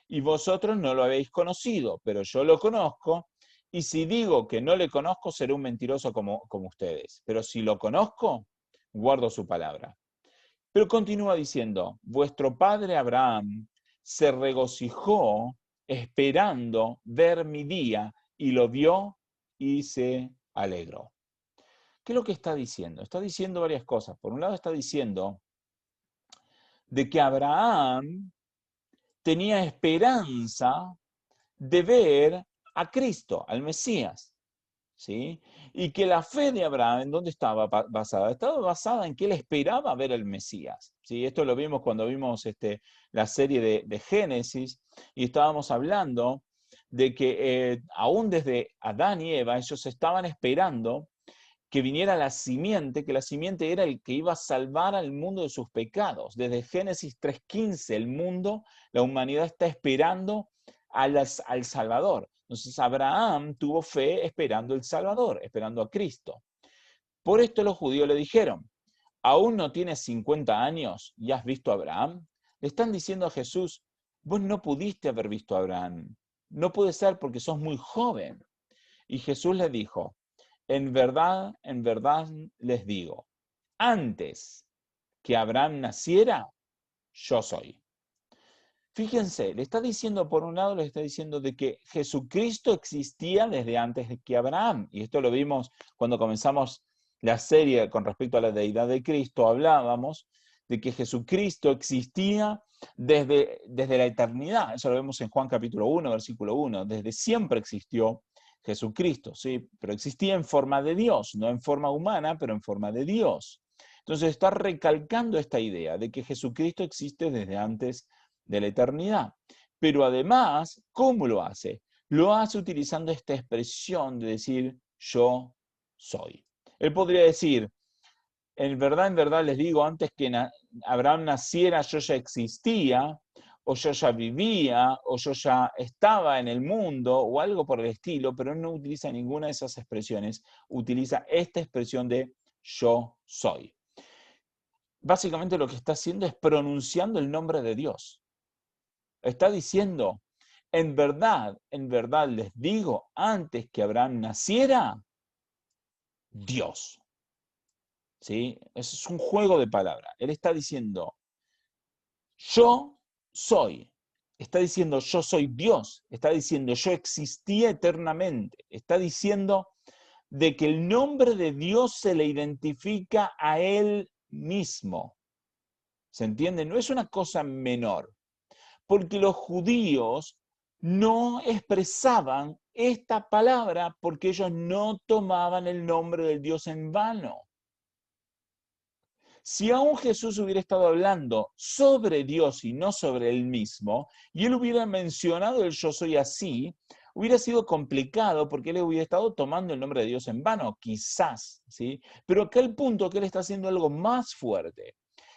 Y vosotros no lo habéis conocido, pero yo lo conozco, y si digo que no le conozco, seré un mentiroso como ustedes. Pero si lo conozco, guardo su palabra. Pero continúa diciendo, vuestro padre Abraham se regocijó esperando ver mi día, y lo vio y se alegró. ¿Qué es lo que está diciendo? Está diciendo varias cosas. Por un lado está diciendo de que Abraham tenía esperanza de ver a Cristo, al Mesías, ¿sí? Y que la fe de Abraham, ¿en dónde estaba basada? Estaba basada en que él esperaba ver al Mesías, ¿sí? Esto lo vimos cuando vimos la serie de Génesis, y estábamos hablando de que aún desde Adán y Eva, ellos estaban esperando que viniera la simiente, que la simiente era el que iba a salvar al mundo de sus pecados. Desde Génesis 3:15, el mundo, la humanidad está esperando al Salvador. Entonces Abraham tuvo fe esperando el Salvador, esperando a Cristo. Por esto los judíos le dijeron, ¿aún no tienes 50 años y has visto a Abraham? Le están diciendo a Jesús, vos no pudiste haber visto a Abraham. No puede ser porque sos muy joven. Y Jesús le dijo, en verdad les digo, antes que Abraham naciera, yo soy. Fíjense, le está diciendo, por un lado, le está diciendo de que Jesucristo existía desde antes de que Abraham. Y esto lo vimos cuando comenzamos la serie con respecto a la deidad de Cristo. Hablábamos de que Jesucristo existía desde la eternidad. Eso lo vemos en Juan capítulo 1, versículo 1. Desde siempre existió Jesucristo, ¿sí? Pero existía en forma de Dios, no en forma humana, pero en forma de Dios. Entonces está recalcando esta idea de que Jesucristo existe desde antes de la eternidad. Pero además, ¿cómo lo hace? Lo hace utilizando esta expresión de decir, yo soy. Él podría decir, en verdad les digo, antes que Abraham naciera, yo ya existía, o yo ya vivía, o yo ya estaba en el mundo, o algo por el estilo, pero él no utiliza ninguna de esas expresiones, utiliza esta expresión de yo soy. Básicamente lo que está haciendo es pronunciando el nombre de Dios. Está diciendo, en verdad les digo, antes que Abraham naciera, Dios. ¿Sí? Es un juego de palabras. Él está diciendo, yo soy. Está diciendo, yo soy Dios. Está diciendo, yo existía eternamente. Está diciendo de que el nombre de Dios se le identifica a Él mismo. ¿Se entiende? No es una cosa menor. Porque los judíos no expresaban esta palabra porque ellos no tomaban el nombre del Dios en vano. Si aún Jesús hubiera estado hablando sobre Dios y no sobre él mismo, y él hubiera mencionado el yo soy así, hubiera sido complicado porque él hubiera estado tomando el nombre de Dios en vano, quizás, ¿sí? Pero acá el punto que él está haciendo algo más fuerte.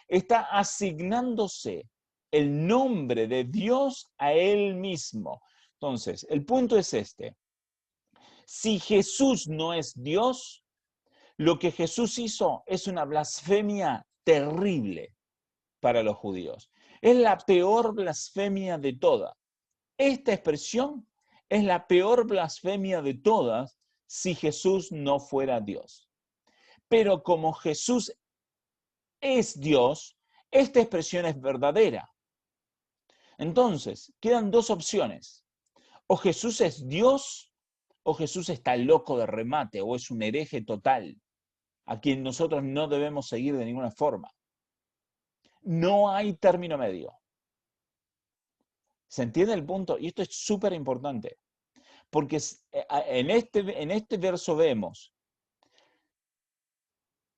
Está asignándose el nombre de Dios a él mismo. Entonces, el punto es este. Si Jesús no es Dios, lo que Jesús hizo es una blasfemia terrible para los judíos. Es la peor blasfemia de todas. Esta expresión es la peor blasfemia de todas si Jesús no fuera Dios. Pero como Jesús es Dios, esta expresión es verdadera. Entonces, quedan dos opciones. O Jesús es Dios, o Jesús está loco de remate, o es un hereje total, a quien nosotros no debemos seguir de ninguna forma. No hay término medio. ¿Se entiende el punto? Y esto es súper importante, porque en este verso vemos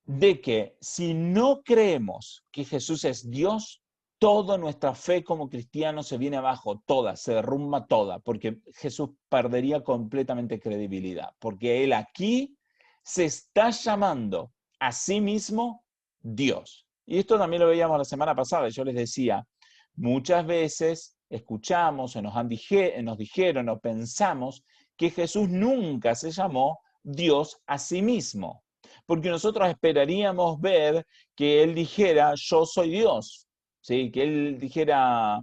de que si no creemos que Jesús es Dios, toda nuestra fe como cristianos se viene abajo, toda, se derrumba toda, porque Jesús perdería completamente credibilidad, porque Él aquí se está llamando a sí mismo Dios. Y esto también lo veíamos la semana pasada, yo les decía, muchas veces escuchamos o nos dijeron o pensamos que Jesús nunca se llamó Dios a sí mismo. Porque nosotros esperaríamos ver que Él dijera, yo soy Dios, ¿sí? Que Él dijera,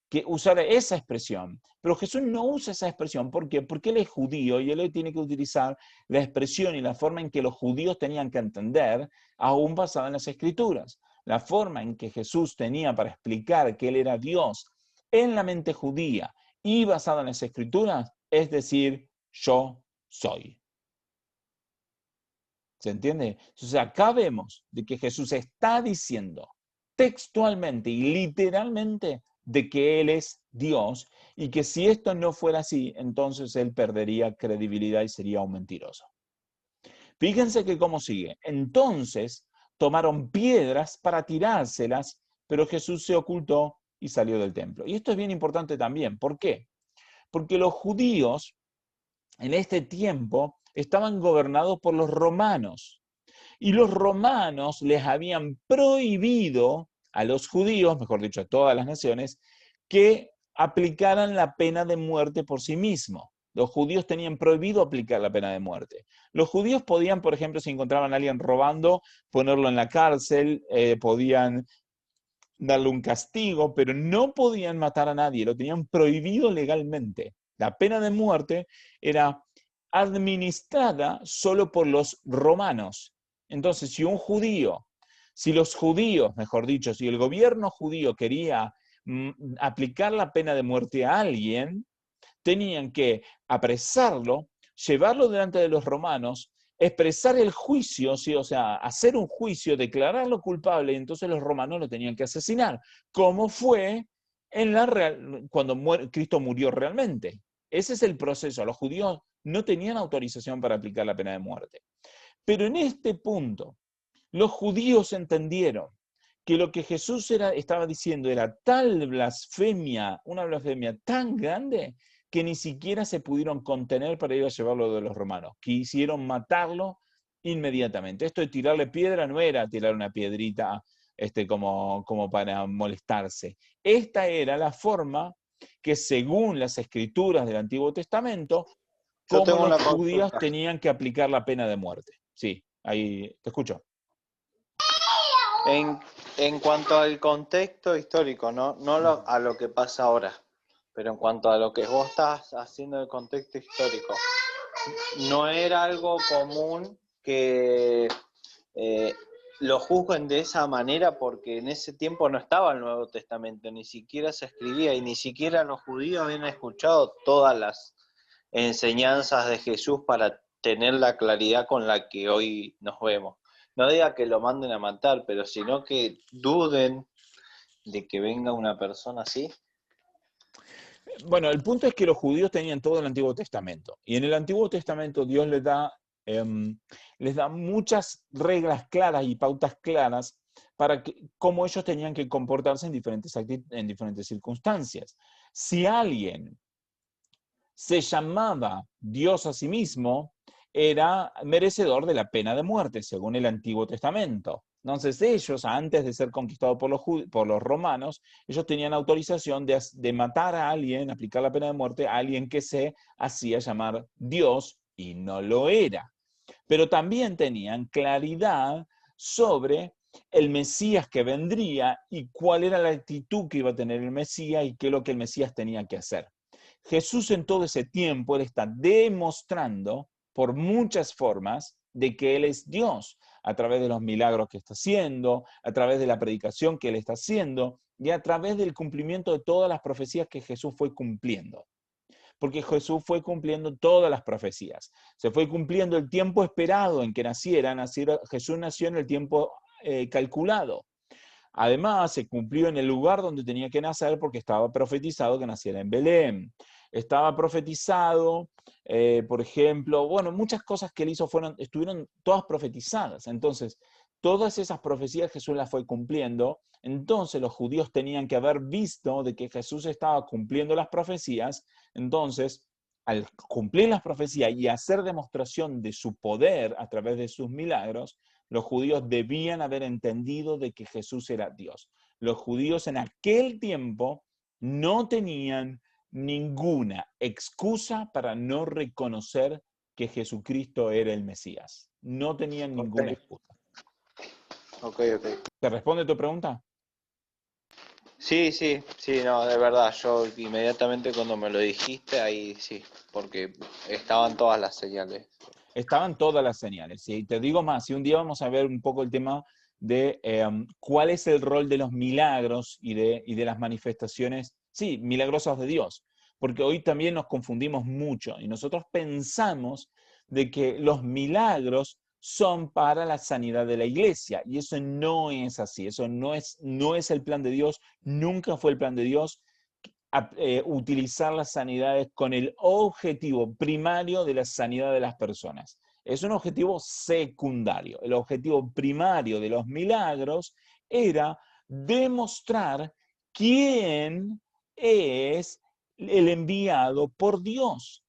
que usara esa expresión. Pero Jesús no usa esa expresión. ¿Por qué? Porque Él es judío y Él tiene que utilizar la expresión y la forma en que los judíos tenían que entender, aún basada en las Escrituras. La forma en que Jesús tenía para explicar que Él era Dios en la mente judía y basada en las Escrituras, es decir, yo soy. ¿Se entiende? Entonces acá vemos de que Jesús está diciendo textualmente y literalmente de que Él es Dios y que si esto no fuera así, entonces Él perdería credibilidad y sería un mentiroso. Fíjense que cómo sigue. Entonces tomaron piedras para tirárselas, pero Jesús se ocultó y salió del templo. Y esto es bien importante también. ¿Por qué? Porque los judíos en este tiempo estaban gobernados por los romanos. Y los romanos les habían prohibido a los judíos, mejor dicho, a todas las naciones, que aplicaran la pena de muerte por sí mismos. Los judíos tenían prohibido aplicar la pena de muerte. Los judíos podían, por ejemplo, si encontraban a alguien robando, ponerlo en la cárcel, podían darle un castigo, pero no podían matar a nadie, lo tenían prohibido legalmente. La pena de muerte era administrada solo por los romanos. Entonces, si los judíos, mejor dicho, si el gobierno judío quería aplicar la pena de muerte a alguien, tenían que apresarlo, llevarlo delante de los romanos, expresar el juicio, ¿sí? O sea, hacer un juicio, declararlo culpable, y entonces los romanos lo tenían que asesinar, como fue cuando Cristo murió realmente. Ese es el proceso. Los judíos no tenían autorización para aplicar la pena de muerte. Pero en este punto, los judíos entendieron que lo que Jesús estaba diciendo era tal blasfemia, una blasfemia tan grande, que ni siquiera se pudieron contener para ir a llevarlo de los romanos. Quisieron matarlo inmediatamente. Esto de tirarle piedra no era tirar una piedrita como para molestarse. Esta era la forma que, según las escrituras del Antiguo Testamento, como los judíos tenían que aplicar la pena de muerte. Sí, ahí te escucho. En cuanto al contexto histórico, no a lo que pasa ahora, pero en cuanto a lo que vos estás haciendo del contexto histórico, no era algo común que lo juzguen de esa manera, porque en ese tiempo no estaba el Nuevo Testamento, ni siquiera se escribía y ni siquiera los judíos habían escuchado todas las enseñanzas de Jesús para tener la claridad con la que hoy nos vemos. No diga que lo manden a matar, pero sino que duden de que venga una persona así. Bueno, el punto es que los judíos tenían todo el Antiguo Testamento. Y en el Antiguo Testamento Dios les da muchas reglas claras y pautas claras para cómo ellos tenían que comportarse en diferentes circunstancias. Si alguien se llamaba Dios a sí mismo, era merecedor de la pena de muerte, según el Antiguo Testamento. Entonces ellos, antes de ser conquistados por los romanos, ellos tenían autorización de matar a alguien, aplicar la pena de muerte a alguien que se hacía llamar Dios y no lo era. Pero también tenían claridad sobre el Mesías que vendría y cuál era la actitud que iba a tener el Mesías y qué es lo que el Mesías tenía que hacer. Jesús en todo ese tiempo, él está demostrando por muchas formas de que él es Dios, a través de los milagros que está haciendo, a través de la predicación que él está haciendo y a través del cumplimiento de todas las profecías que Jesús fue cumpliendo. Porque Jesús fue cumpliendo todas las profecías. Se fue cumpliendo el tiempo esperado en que naciera. Jesús nació en el tiempo calculado. Además, se cumplió en el lugar donde tenía que nacer porque estaba profetizado que naciera en Belén. Estaba profetizado, por ejemplo, bueno, muchas cosas que él hizo estuvieron todas profetizadas. Entonces, todas esas profecías Jesús las fue cumpliendo. Entonces, los judíos tenían que haber visto de que Jesús estaba cumpliendo las profecías. Entonces, al cumplir las profecías y hacer demostración de su poder a través de sus milagros, los judíos debían haber entendido de que Jesús era Dios. Los judíos en aquel tiempo no tenían ninguna excusa para no reconocer que Jesucristo era el Mesías. No tenían ninguna excusa. Ok. ¿Te responde tu pregunta? Sí, no, de verdad, yo inmediatamente cuando me lo dijiste, ahí sí, porque estaban todas las señales. Estaban todas las señales. Y te digo más, si un día vamos a ver un poco el tema de cuál es el rol de los milagros y de las manifestaciones, sí, milagrosas de Dios. Porque hoy también nos confundimos mucho y nosotros pensamos de que los milagros son para la sanidad de la iglesia y eso no es así, eso no es el plan de Dios, nunca fue el plan de Dios. Utilizar las sanidades con el objetivo primario de la sanidad de las personas. Es un objetivo secundario. El objetivo primario de los milagros era demostrar quién es el enviado por Dios.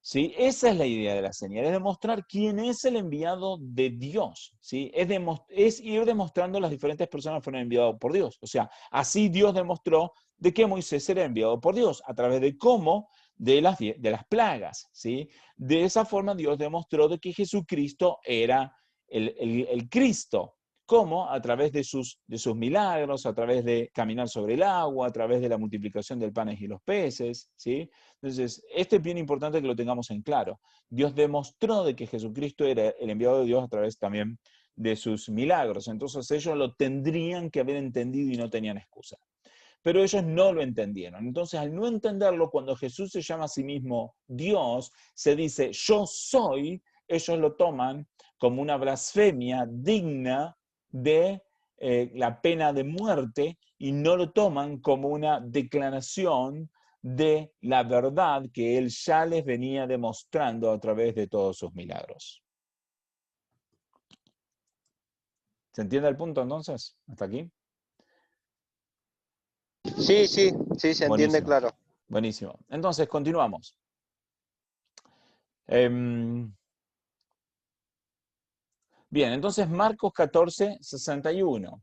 ¿Sí? Esa es la idea de la señal, es demostrar quién es el enviado de Dios. ¿Sí? Es ir demostrando las diferentes personas que fueron enviadas por Dios. O sea, así Dios demostró de que Moisés era enviado por Dios, a través de cómo, de las plagas. ¿Sí? De esa forma Dios demostró de que Jesucristo era el Cristo. ¿Cómo? A través de sus milagros, a través de caminar sobre el agua, a través de la multiplicación del panes y los peces. ¿Sí? Entonces, esto es bien importante que lo tengamos en claro. Dios demostró de que Jesucristo era el enviado de Dios a través también de sus milagros. Entonces ellos lo tendrían que haber entendido y no tenían excusa. Pero ellos no lo entendieron. Entonces, al no entenderlo, cuando Jesús se llama a sí mismo Dios, se dice, yo soy, ellos lo toman como una blasfemia digna de la pena de muerte y no lo toman como una declaración de la verdad que él ya les venía demostrando a través de todos sus milagros. ¿Se entiende el punto entonces? ¿Hasta aquí? Sí, se entiende claro. Buenísimo. Entonces, continuamos. Bien, entonces Marcos 14, 61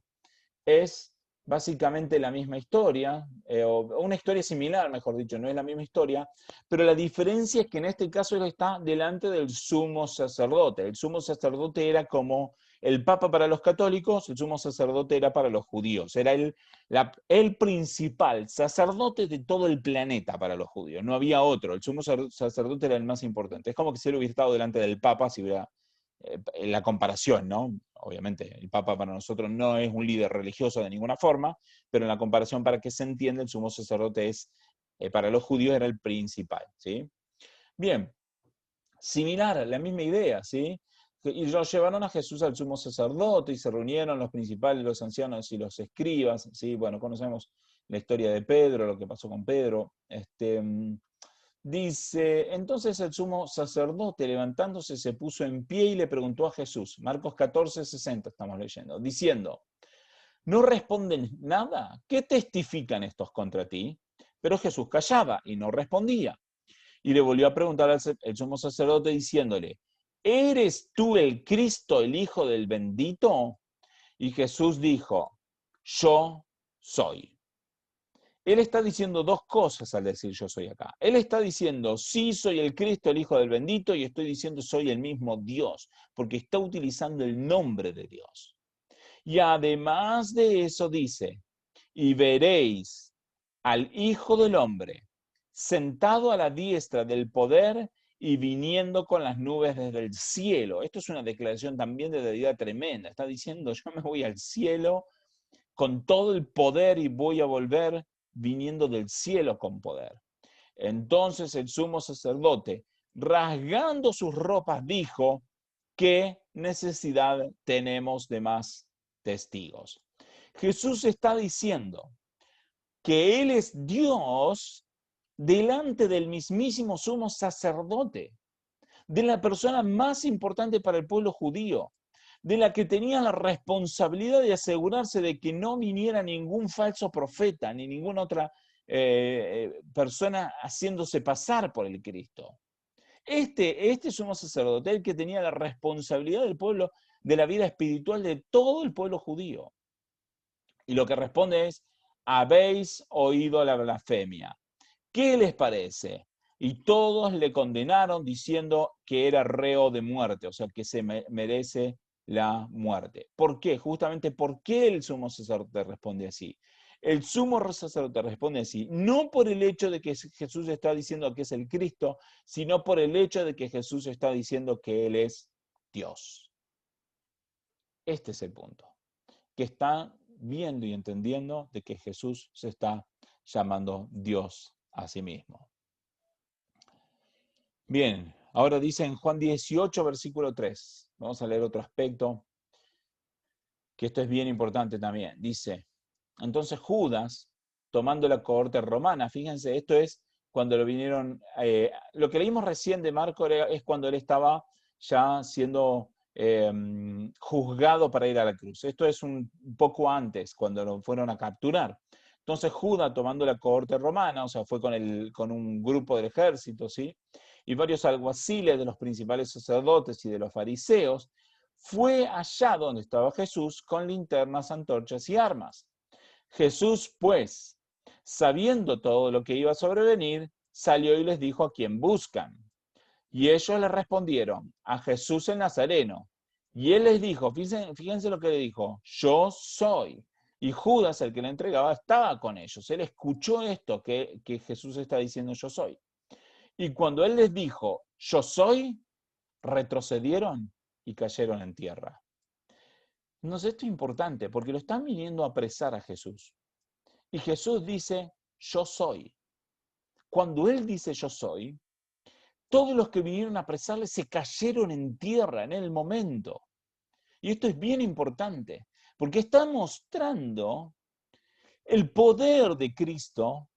es básicamente la misma historia, o una historia similar, mejor dicho, no es la misma historia, pero la diferencia es que en este caso él está delante del sumo sacerdote. El sumo sacerdote era como el papa para los católicos, el sumo sacerdote era para los judíos, era el principal sacerdote de todo el planeta para los judíos, no había otro, el sumo sacerdote era el más importante. Es como que si él hubiera estado delante del papa, si hubiera en la comparación, ¿no? Obviamente, el Papa para nosotros no es un líder religioso de ninguna forma, pero en la comparación, para que se entienda, el sumo sacerdote es, para los judíos era el principal, ¿sí? Bien, similar, la misma idea, ¿sí? Y lo llevaron a Jesús al sumo sacerdote y se reunieron los principales, los ancianos y los escribas, ¿sí? Bueno, conocemos la historia de Pedro, lo que pasó con Pedro. Dice, entonces el sumo sacerdote levantándose se puso en pie y le preguntó a Jesús, Marcos 14, 60 estamos leyendo, diciendo, ¿no responden nada? ¿Qué testifican estos contra ti? Pero Jesús callaba y no respondía. Y le volvió a preguntar al sumo sacerdote diciéndole, ¿eres tú el Cristo, el Hijo del bendito? Y Jesús dijo, yo soy. Él está diciendo dos cosas al decir yo soy acá. Él está diciendo, sí, soy el Cristo, el Hijo del bendito, y estoy diciendo, soy el mismo Dios, porque está utilizando el nombre de Dios. Y además de eso dice, y veréis al Hijo del Hombre sentado a la diestra del poder y viniendo con las nubes desde el cielo. Esto es una declaración también de deidad tremenda. Está diciendo, yo me voy al cielo con todo el poder y voy a volver viniendo del cielo con poder. Entonces el sumo sacerdote, rasgando sus ropas, dijo, ¿qué necesidad tenemos de más testigos? Jesús está diciendo que Él es Dios delante del mismísimo sumo sacerdote, de la persona más importante para el pueblo judío, de la que tenía la responsabilidad de asegurarse de que no viniera ningún falso profeta, ni ninguna otra persona haciéndose pasar por el Cristo. Este sumo sacerdote, el que tenía la responsabilidad del pueblo, de la vida espiritual de todo el pueblo judío. Y lo que responde es, habéis oído la blasfemia. ¿Qué les parece? Y todos le condenaron diciendo que era reo de muerte, o sea, que se merece la muerte. ¿Por qué? Justamente, ¿por qué el sumo sacerdote responde así? El sumo sacerdote responde así, no por el hecho de que Jesús está diciendo que es el Cristo, sino por el hecho de que Jesús está diciendo que Él es Dios. Este es el punto, que está viendo y entendiendo de que Jesús se está llamando Dios a sí mismo. Bien, ahora dice en Juan 18, versículo 3. Vamos a leer otro aspecto, que esto es bien importante también. Dice, entonces Judas, tomando la cohorte romana, fíjense, esto es cuando lo vinieron, lo que leímos recién de Marco es cuando él estaba ya siendo juzgado para ir a la cruz. Esto es un poco antes, cuando lo fueron a capturar. Entonces Judas, tomando la cohorte romana, o sea, fue con un grupo del ejército, ¿sí? Y varios alguaciles de los principales sacerdotes y de los fariseos, fue allá donde estaba Jesús con linternas, antorchas y armas. Jesús, pues, sabiendo todo lo que iba a sobrevenir, salió y les dijo a quién buscan. Y ellos le respondieron, a Jesús el Nazareno. Y él les dijo, fíjense lo que le dijo, yo soy. Y Judas, el que le entregaba, estaba con ellos. Él escuchó esto que Jesús está diciendo, yo soy. Y cuando él les dijo, yo soy, retrocedieron y cayeron en tierra. Entonces esto es importante porque lo están viniendo a apresar a Jesús. Y Jesús dice, yo soy. Cuando él dice yo soy, todos los que vinieron a apresarle se cayeron en tierra en el momento. Y esto es bien importante porque está mostrando el poder de Cristo,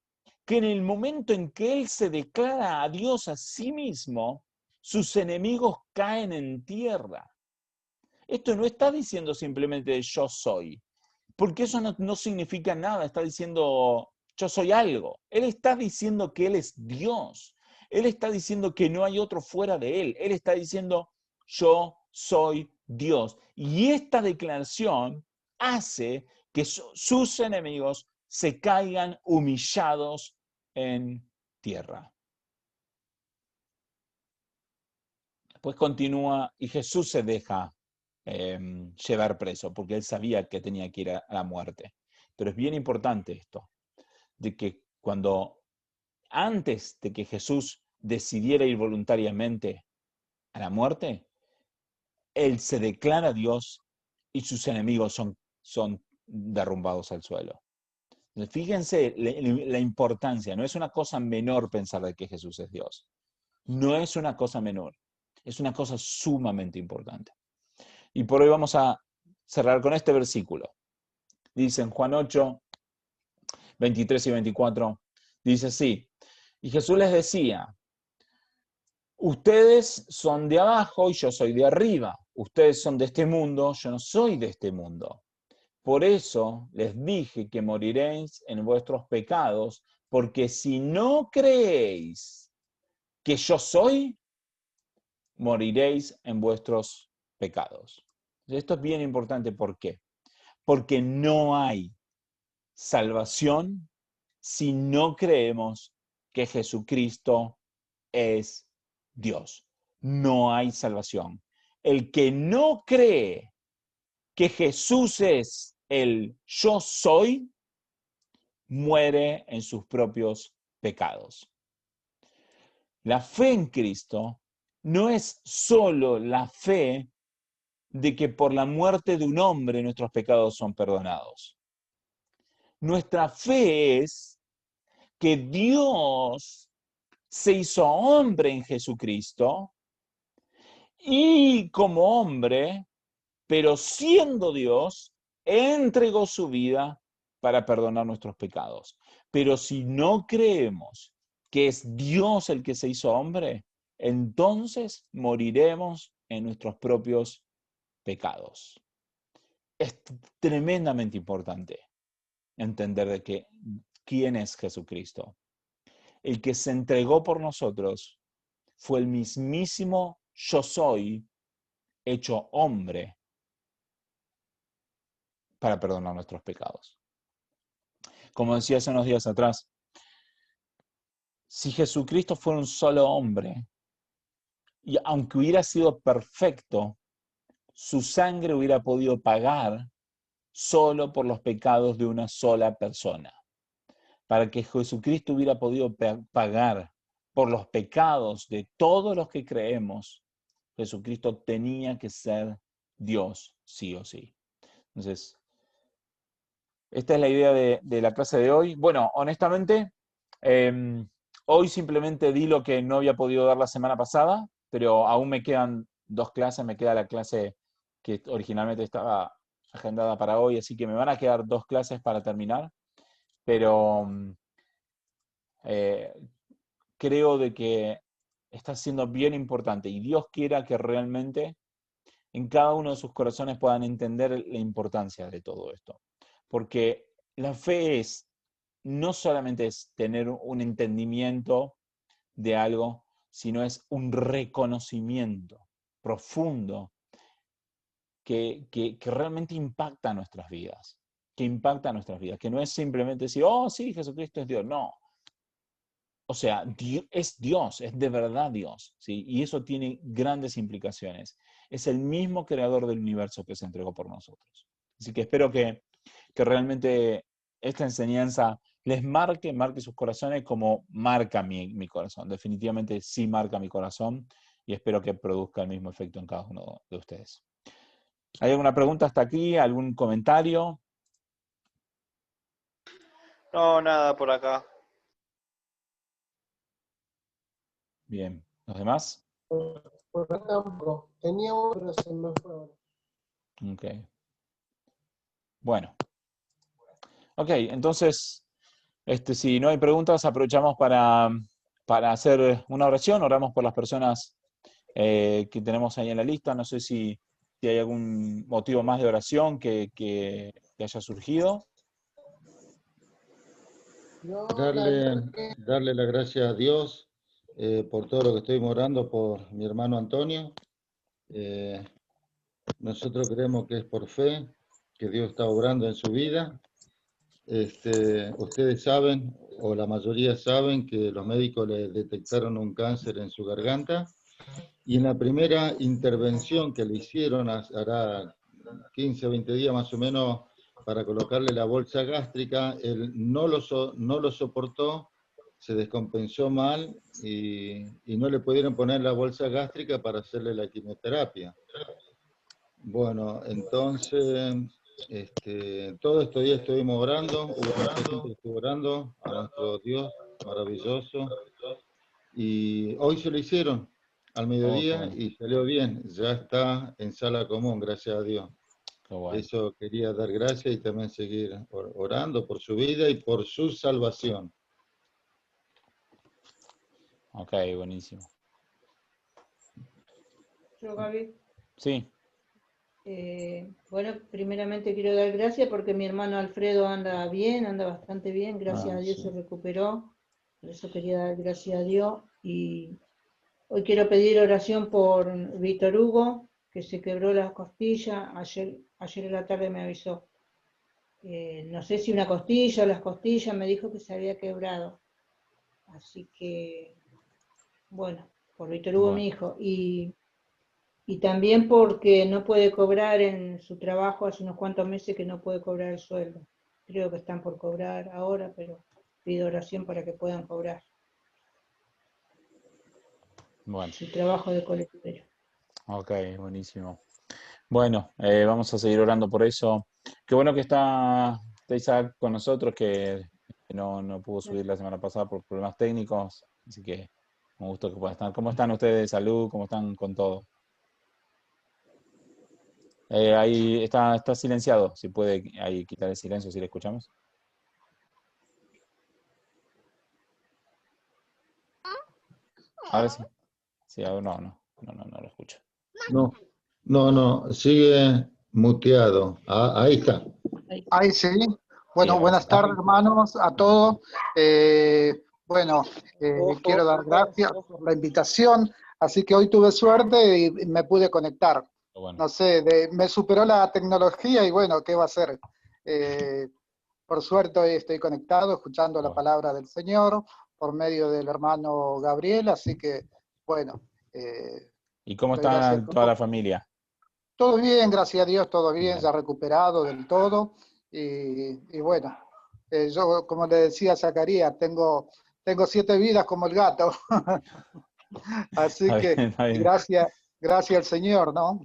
que en el momento en que él se declara a Dios a sí mismo, sus enemigos caen en tierra. Esto no está diciendo simplemente yo soy, porque eso no significa nada, está diciendo yo soy algo. Él está diciendo que Él es Dios. Él está diciendo que no hay otro fuera de Él. Él está diciendo yo soy Dios. Y esta declaración hace que sus enemigos se caigan humillados en tierra. Después continúa y Jesús se deja llevar preso, porque él sabía que tenía que ir a la muerte. Pero es bien importante esto, de que antes de que Jesús decidiera ir voluntariamente a la muerte, él se declara Dios y sus enemigos son derrumbados al suelo. Entonces, fíjense la importancia, no es una cosa menor pensar de que Jesús es Dios. No es una cosa menor, es una cosa sumamente importante. Y por hoy vamos a cerrar con este versículo. Dice en Juan 8, 23 y 24, dice así, y Jesús les decía, ustedes son de abajo y yo soy de arriba. Ustedes son de este mundo, yo no soy de este mundo. Por eso les dije que moriréis en vuestros pecados, porque si no creéis que yo soy, moriréis en vuestros pecados. Esto es bien importante. ¿Por qué? porque no hay salvación si no creemos que Jesucristo es Dios. No hay salvación. El que no cree que Jesús es el yo soy, muere en sus propios pecados. La fe en Cristo no es solo la fe de que por la muerte de un hombre nuestros pecados son perdonados. Nuestra fe es que Dios se hizo hombre en Jesucristo y como hombre, pero siendo Dios, entregó su vida para perdonar nuestros pecados. Pero si no creemos que es Dios el que se hizo hombre, entonces moriremos en nuestros propios pecados. Es tremendamente importante entender de que quién es Jesucristo. El que se entregó por nosotros fue el mismísimo yo soy hecho hombre para perdonar nuestros pecados. Como decía hace unos días atrás, si Jesucristo fuera un solo hombre, y aunque hubiera sido perfecto, su sangre hubiera podido pagar solo por los pecados de una sola persona. Para que Jesucristo hubiera podido pagar por los pecados de todos los que creemos, Jesucristo tenía que ser Dios, sí o sí. Entonces, esta es la idea de la clase de hoy. Bueno, honestamente, hoy simplemente di lo que no había podido dar la semana pasada, pero aún me quedan 2 clases, me queda la clase que originalmente estaba agendada para hoy, así que me van a quedar 2 clases para terminar, pero creo de que está siendo bien importante y Dios quiera que realmente en cada uno de sus corazones puedan entender la importancia de todo esto. Porque la fe no solamente es tener un entendimiento de algo, sino es un reconocimiento profundo que realmente impacta nuestras vidas, que no es simplemente decir, oh sí, Jesucristo es Dios, no. O sea, es Dios, es de verdad Dios, ¿sí? Y eso tiene grandes implicaciones. Es el mismo creador del universo que se entregó por nosotros. Así que espero que realmente esta enseñanza les marque sus corazones como marca mi corazón. Definitivamente sí marca mi corazón y espero que produzca el mismo efecto en cada uno de ustedes. ¿Hay alguna pregunta hasta aquí? ¿Algún comentario? No, nada por acá. Bien. ¿Los demás? Por acá tampoco. Tenía uno, pero se me fue ahora. Ok. Bueno. Ok, entonces, si no hay preguntas, aprovechamos para hacer una oración. Oramos por las personas que tenemos ahí en la lista. No sé si hay algún motivo más de oración que haya surgido. No, la verdad que Darle la gracia a Dios por todo lo que estoy orando por mi hermano Antonio. Nosotros creemos que es por fe, que Dios está obrando en su vida. Ustedes saben, o la mayoría saben, que los médicos le detectaron un cáncer en su garganta. Y en la primera intervención que le hicieron, hará 15 o 20 días más o menos, para colocarle la bolsa gástrica, él no lo soportó, se descompensó mal y no le pudieron poner la bolsa gástrica para hacerle la quimioterapia. Bueno, entonces, todos estos días estuvimos orando, hubo mucha gente que estuvo orando a nuestro Dios maravilloso, y hoy se lo hicieron al mediodía bueno. y salió bien, ya está en sala común, gracias a Dios. Qué bueno. Eso quería dar gracias y también seguir orando por su vida y por su salvación. Ok, buenísimo. Yo, Gaby. Sí. Bueno, primeramente quiero dar gracias porque mi hermano Alfredo anda bien, anda bastante bien, gracias a Dios sí. se recuperó, por eso quería dar gracias a Dios. Y hoy quiero pedir oración por Víctor Hugo, que se quebró las costillas, ayer en la tarde me avisó no sé si una costilla o las costillas, me dijo que se había quebrado. Así que, bueno, por Víctor Hugo, Bueno. mi hijo. Y también porque no puede cobrar en su trabajo, hace unos cuantos meses que no puede cobrar el sueldo. Creo que están por cobrar ahora, pero pido oración para que puedan cobrar Bueno, su trabajo de colectero. ok, buenísimo. Bueno, vamos a seguir orando por eso. Qué bueno que está Isaac con nosotros, que no pudo subir la semana pasada por problemas técnicos, así que un gusto que pueda estar. ¿Cómo están ustedes de salud? ¿Cómo están con todo? Ahí está silenciado, si puede ahí quitar el silencio si le escuchamos. Ahora sí. Sí, ahora no lo escucho. No, sigue muteado. Ahí está. Ahí sí. Sí, Bueno, ahora sí. buenas tardes, hermanos, a todos. Bueno, quiero dar gracias por la invitación. Así que hoy tuve suerte y me pude conectar. Bueno, No sé, me superó la tecnología y bueno, ¿qué va a ser? Por suerte hoy estoy conectado, escuchando la bueno. palabra del Señor por medio del hermano Gabriel. Así que, bueno, ¿Y cómo doy gracias está a toda la todos. familia? Todo bien, gracias a Dios, todo bien, Bien. ya recuperado del todo. Y bueno, yo, como le decía a Zacarías, tengo 7 vidas como el gato. Así Está que bien, está bien. gracias al Señor, ¿no?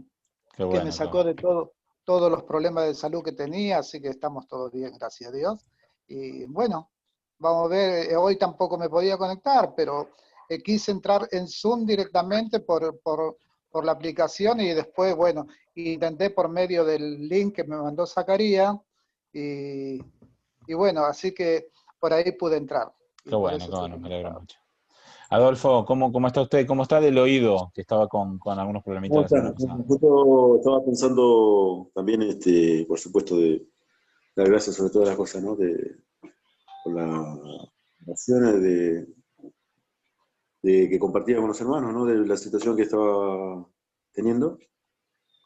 Qué Que me bueno, qué sacó bueno. de todos los problemas de salud que tenía, así que estamos todos bien, gracias a Dios. Y bueno, vamos a ver, hoy tampoco me podía conectar, pero quise entrar en Zoom directamente por la aplicación y después, bueno, intenté por medio del link que me mandó Zacarías y bueno, así que por ahí pude entrar. Y por eso Qué estoy bueno, me alegro conectado. mucho. Adolfo, ¿cómo está usted? ¿Cómo está del oído? Que estaba con algunos problemitas ¿Cómo la semana estás? pasada. Justo estaba pensando también, por supuesto, de dar gracias sobre todas las cosas, ¿no? Por las oraciones de que compartía con los hermanos, ¿no? De la situación que estaba teniendo.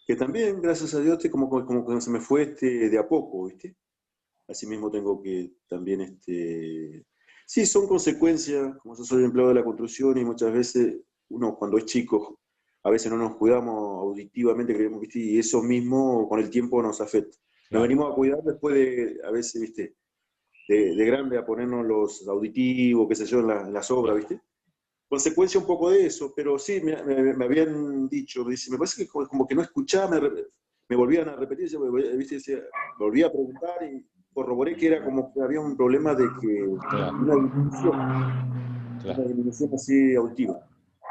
Que también, gracias a Dios, como que se me fue de a poco, ¿viste? Asimismo tengo que también, sí, son consecuencias, como yo soy empleado de la construcción y muchas veces uno cuando es chico, a veces no nos cuidamos auditivamente, creemos, ¿viste? Y eso mismo con el tiempo nos afecta. Nos Claro, venimos a cuidar después a veces, ¿viste? De grande a ponernos los auditivos, qué sé yo, en las obras, claro. ¿viste? Consecuencia un poco de eso, pero sí, me habían dicho, me parece que como que no escuchaba, me volvían a repetir, ¿viste? Volví a preguntar y corroboré que era como que había un problema de que Claro, una claro. disminución así auditiva.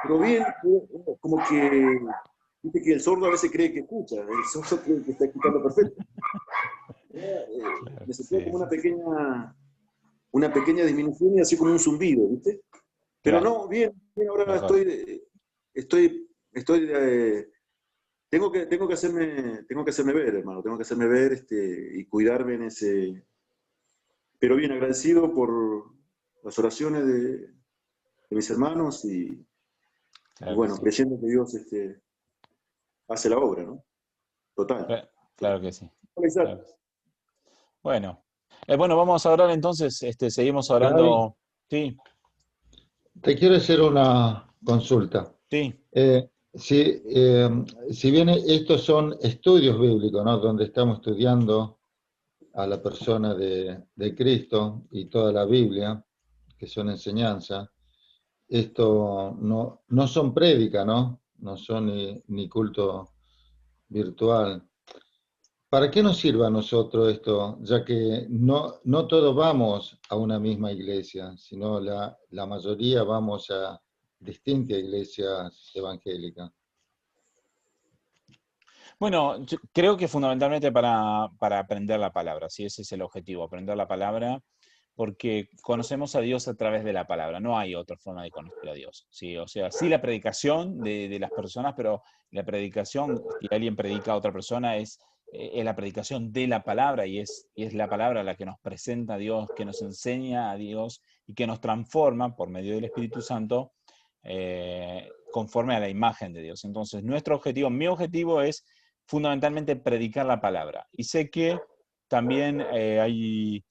Pero bien, como que, viste que el sordo a veces cree que escucha, el sordo cree que está escuchando perfecto. Claro, Me sentía sí, como sí, una pequeña disminución y así como un zumbido, ¿viste? Pero claro, no, bien, ahora mejor. estoy tengo que hacerme ver, hermano, tengo que hacerme ver, y cuidarme en ese, pero bien agradecido por las oraciones de mis hermanos y Claro que bueno, sí. creyendo que Dios, hace la obra, ¿no? Total. Claro que sí. Hola, Isaac. Claro que sí. Bueno, vamos a orar entonces, seguimos Gaby, orando. Sí, te quiero hacer una consulta. sí, Si bien estos son estudios bíblicos, ¿no? Donde estamos estudiando a la persona de Cristo y toda la Biblia, que son enseñanza, esto no son prédica, ¿no? No son ni culto virtual. ¿Para qué nos sirve a nosotros esto? Ya que no todos vamos a una misma iglesia, sino la mayoría vamos a distintas iglesias evangélicas. bueno, yo creo que fundamentalmente para aprender la palabra, sí, ese es el objetivo, aprender la palabra, porque conocemos a Dios a través de la palabra, no hay otra forma de conocer a Dios, ¿sí? O sea, sí la predicación de las personas, pero la predicación, si alguien predica a otra persona, es la predicación de la palabra y es la palabra la que nos presenta a Dios, que nos enseña a Dios y que nos transforma por medio del Espíritu Santo conforme a la imagen de Dios. Entonces, mi objetivo es fundamentalmente predicar la palabra. Y sé que también hay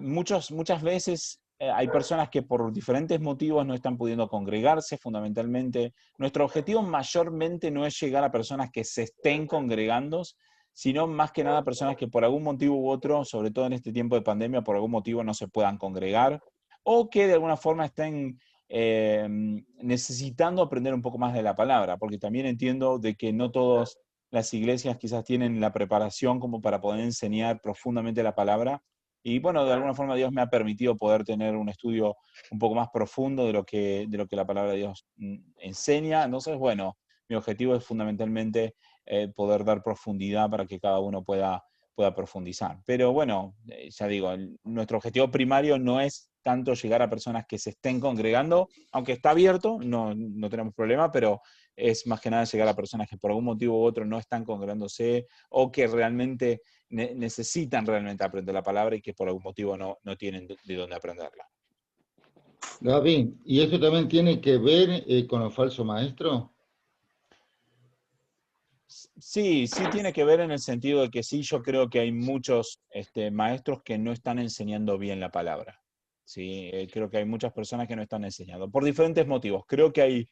muchas veces hay personas que por diferentes motivos no están pudiendo congregarse fundamentalmente. Nuestro objetivo mayormente no es llegar a personas que se estén congregando, sino más que nada personas que por algún motivo u otro, sobre todo en este tiempo de pandemia, por algún motivo no se puedan congregar, o que de alguna forma estén necesitando aprender un poco más de la palabra, porque también entiendo de que no todas las iglesias quizás tienen la preparación como para poder enseñar profundamente la palabra. Y bueno, de alguna forma Dios me ha permitido poder tener un estudio un poco más profundo de lo que la palabra de Dios enseña. Entonces, bueno, mi objetivo es fundamentalmente poder dar profundidad para que cada uno pueda profundizar. Pero bueno, ya digo, nuestro objetivo primario no es tanto llegar a personas que se estén congregando, aunque está abierto, no tenemos problema, pero es más que nada llegar a personas que por algún motivo u otro no están congregándose o que realmente necesitan realmente aprender la palabra y que por algún motivo no tienen de dónde aprenderla. Gaby, ¿y eso también tiene que ver con los falsos maestros? Sí tiene que ver en el sentido de que sí, yo creo que hay muchos maestros que no están enseñando bien la palabra. ¿Sí? Creo que hay muchas personas que no están enseñando, por diferentes motivos. Creo que hay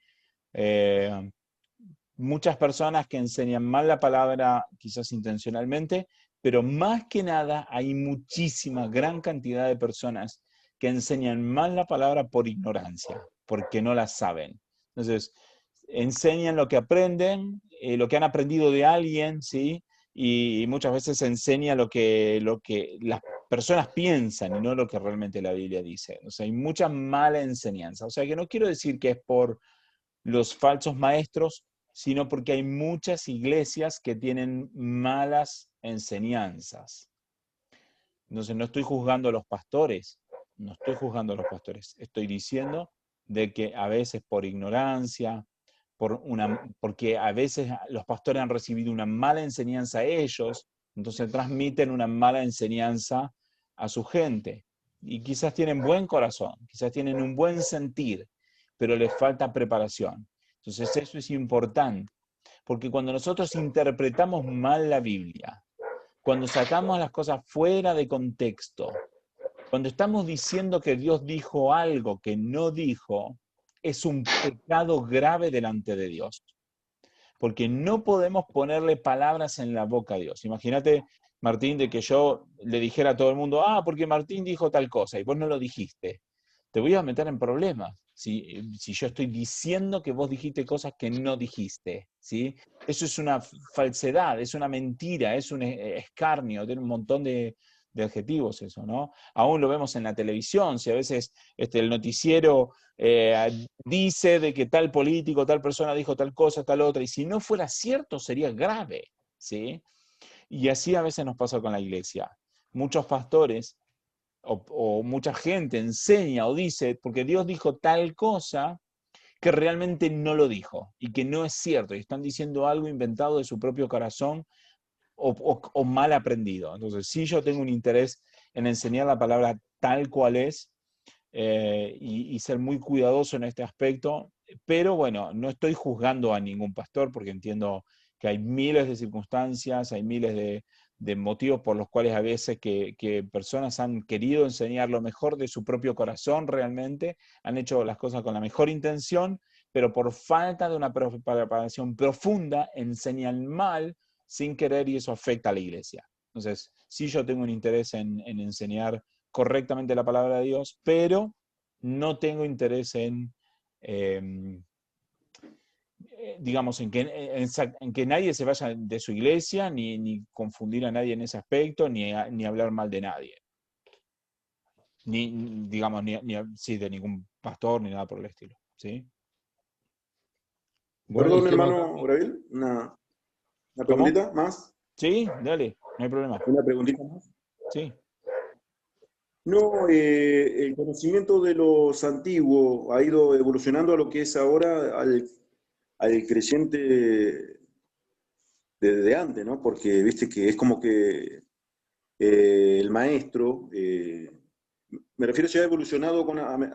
muchas personas que enseñan mal la palabra, quizás intencionalmente, pero más que nada hay muchísima, gran cantidad de personas que enseñan mal la palabra por ignorancia, porque no la saben. Entonces, enseñan lo que aprenden, lo que han aprendido de alguien, ¿sí? Y muchas veces enseña lo que las personas piensan y no lo que realmente la Biblia dice. O sea, hay mucha mala enseñanza. O sea, que no quiero decir que es por los falsos maestros, sino porque hay muchas iglesias que tienen malas enseñanzas. Entonces, no estoy juzgando a los pastores, estoy diciendo de que a veces por ignorancia, porque a veces los pastores han recibido una mala enseñanza a ellos, entonces transmiten una mala enseñanza a su gente. Y quizás tienen buen corazón, quizás tienen un buen sentir, pero les falta preparación. Entonces eso es importante, porque cuando nosotros interpretamos mal la Biblia, cuando sacamos las cosas fuera de contexto, cuando estamos diciendo que Dios dijo algo que no dijo, es un pecado grave delante de Dios. Porque no podemos ponerle palabras en la boca a Dios. Imagínate, Martín, de que yo le dijera a todo el mundo, porque Martín dijo tal cosa y vos no lo dijiste. Te voy a meter en problemas si yo estoy diciendo que vos dijiste cosas que no dijiste, ¿sí? Eso es una falsedad, es una mentira, es un escarnio, tiene un montón de adjetivos eso, ¿no? Aún lo vemos en la televisión, si a veces el noticiero dice de que tal político, tal persona dijo tal cosa, tal otra, y si no fuera cierto sería grave, ¿sí? Y así a veces nos pasa con la iglesia. Muchos pastores o mucha gente enseña o dice, porque Dios dijo tal cosa, que realmente no lo dijo y que no es cierto, y están diciendo algo inventado de su propio corazón o mal aprendido. Entonces, sí, yo tengo un interés en enseñar la palabra tal cual es y ser muy cuidadoso en este aspecto, pero bueno, no estoy juzgando a ningún pastor porque entiendo que hay miles de circunstancias, hay miles de motivos por los cuales a veces que personas han querido enseñar lo mejor de su propio corazón realmente, han hecho las cosas con la mejor intención, pero por falta de una preparación profunda enseñan mal sin querer y eso afecta a la iglesia. Entonces, sí, yo tengo un interés en enseñar correctamente la palabra de Dios, pero no tengo interés en, digamos, en que nadie se vaya de su iglesia, ni confundir a nadie en ese aspecto, ni hablar mal de nadie. Digamos, sí, de ningún pastor, ni nada por el estilo. ¿Sí? Perdón, hermano Gabriel, una preguntita más. Sí, dale, no hay problema. Una preguntita más. Sí. No, el conocimiento de los antiguos ha ido evolucionando a lo que es ahora al creyente de antes, ¿no? Porque viste que es como que el maestro, me refiero, se ha evolucionado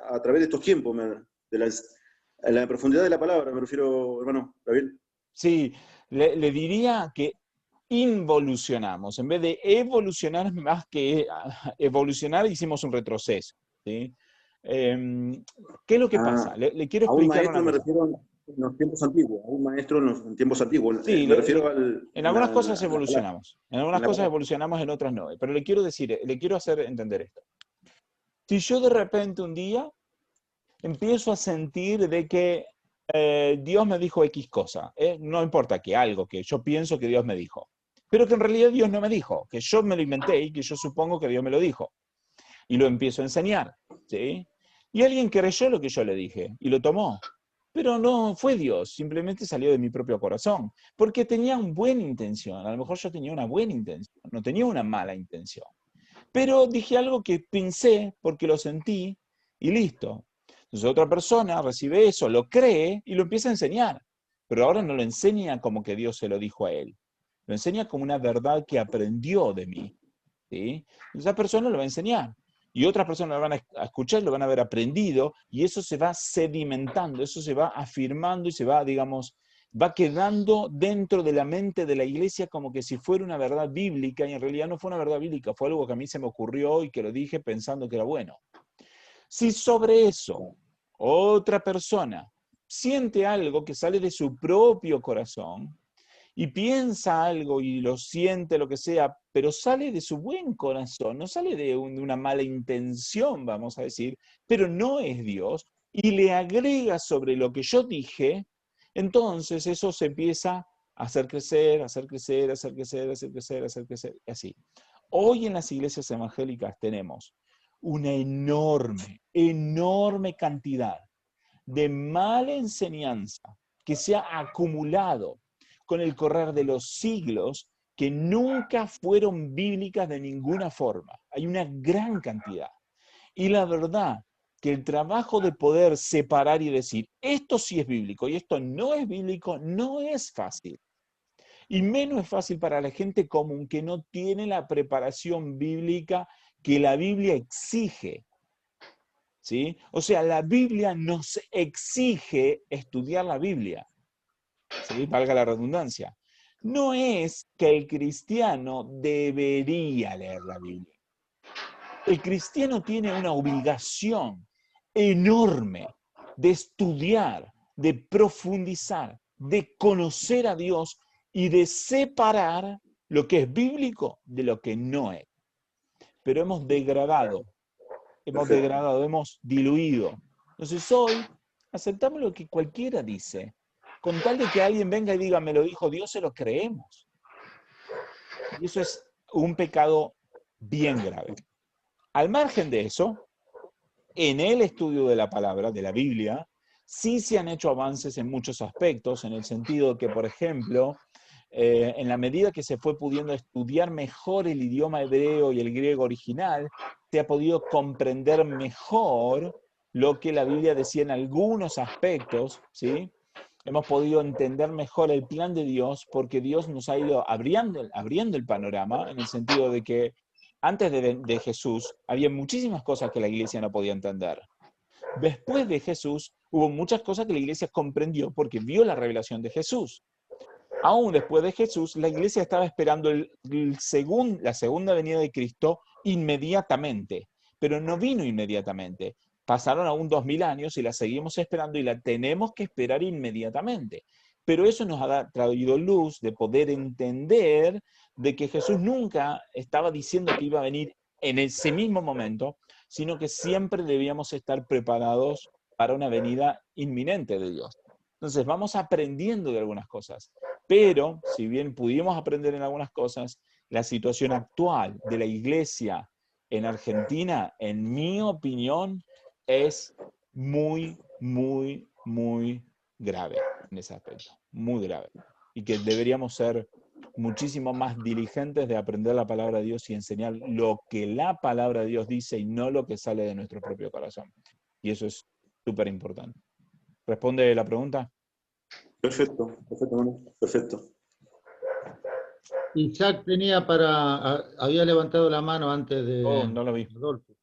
a través de estos tiempos, a la profundidad de la palabra, me refiero, hermano Gabriel. Sí, le diría que involucionamos. En vez de evolucionar, más que evolucionar, hicimos un retroceso. ¿Sí? ¿Qué es lo que pasa? Le quiero A un explicar una maestro me cosa. refiero en los tiempos antiguos, a un maestro en tiempos antiguos. Sí, Me refiero al, en algunas cosas a la palabra. evolucionamos. En algunas cosas evolucionamos, en otras no. Pero le quiero decir, le quiero hacer entender esto. Si yo de repente un día empiezo a sentir de que Dios me dijo X cosa, no importa que algo que yo pienso que Dios me dijo, pero que en realidad Dios no me dijo, que yo me lo inventé y que yo supongo que Dios me lo dijo. Y lo empiezo a enseñar, ¿sí? Y alguien creyó lo que yo le dije y lo tomó. Pero no fue Dios, simplemente salió de mi propio corazón, porque tenía una buena intención. A lo mejor yo tenía una buena intención, no tenía una mala intención. Pero dije algo que pensé porque lo sentí y listo. Entonces otra persona recibe eso, lo cree y lo empieza a enseñar. Pero ahora no lo enseña como que Dios se lo dijo a él. Lo enseña como una verdad que aprendió de mí. ¿Sí? Esa persona lo va a enseñar. Y otras personas lo van a escuchar, lo van a haber aprendido, y eso se va sedimentando, eso se va afirmando y se va, digamos, va quedando dentro de la mente de la iglesia como que si fuera una verdad bíblica, y en realidad no fue una verdad bíblica, fue algo que a mí se me ocurrió y que lo dije pensando que era bueno. Si sobre eso otra persona siente algo que sale de su propio corazón, y piensa algo y lo siente, lo que sea, pero sale de su buen corazón, no sale de una mala intención, vamos a decir, pero no es Dios, y le agrega sobre lo que yo dije, entonces eso se empieza a hacer crecer, a hacer crecer, a hacer crecer, a hacer crecer, a hacer crecer, y así. Hoy en las iglesias evangélicas tenemos una enorme, enorme cantidad de mala enseñanza que se ha acumulado con el correr de los siglos, que nunca fueron bíblicas de ninguna forma. Hay una gran cantidad. Y la verdad que el trabajo de poder separar y decir, esto sí es bíblico y esto no es bíblico, no es fácil. Y menos es fácil para la gente común que no tiene la preparación bíblica que la Biblia exige. ¿Sí? O sea, la Biblia nos exige estudiar la Biblia. ¿Sí? Valga la redundancia. No es que el cristiano debería leer la Biblia. El cristiano tiene una obligación enorme de estudiar, de profundizar, de conocer a Dios y de separar lo que es bíblico de lo que no es. Pero hemos degradado, hemos diluido. Entonces hoy aceptamos lo que cualquiera dice. Con tal de que alguien venga y diga, me lo dijo Dios, se lo creemos. Y eso es un pecado bien grave. Al margen de eso, en el estudio de la palabra, de la Biblia, sí se han hecho avances en muchos aspectos, en el sentido de que, por ejemplo, en la medida que se fue pudiendo estudiar mejor el idioma hebreo y el griego original, se ha podido comprender mejor lo que la Biblia decía en algunos aspectos, ¿sí? Hemos podido entender mejor el plan de Dios porque Dios nos ha ido abriendo el panorama, en el sentido de que antes de Jesús había muchísimas cosas que la iglesia no podía entender. Después de Jesús hubo muchas cosas que la iglesia comprendió porque vio la revelación de Jesús. Aún después de Jesús, la iglesia estaba esperando la segunda venida de Cristo inmediatamente, pero no vino inmediatamente. Pasaron aún 2000 años y la seguimos esperando y la tenemos que esperar inmediatamente. Pero eso nos ha traído luz de poder entender de que Jesús nunca estaba diciendo que iba a venir en ese mismo momento, sino que siempre debíamos estar preparados para una venida inminente de Dios. Entonces vamos aprendiendo de algunas cosas. Pero, si bien pudimos aprender en algunas cosas, la situación actual de la iglesia en Argentina, en mi opinión, es muy, muy, muy grave en ese aspecto. Muy grave. Y que deberíamos ser muchísimo más diligentes de aprender la palabra de Dios y enseñar lo que la palabra de Dios dice y no lo que sale de nuestro propio corazón. Y eso es súper importante. ¿Responde la pregunta? Perfecto, perfecto, Manu, perfecto. Isaac había levantado la mano antes de Oh, no lo vi. Adolfo.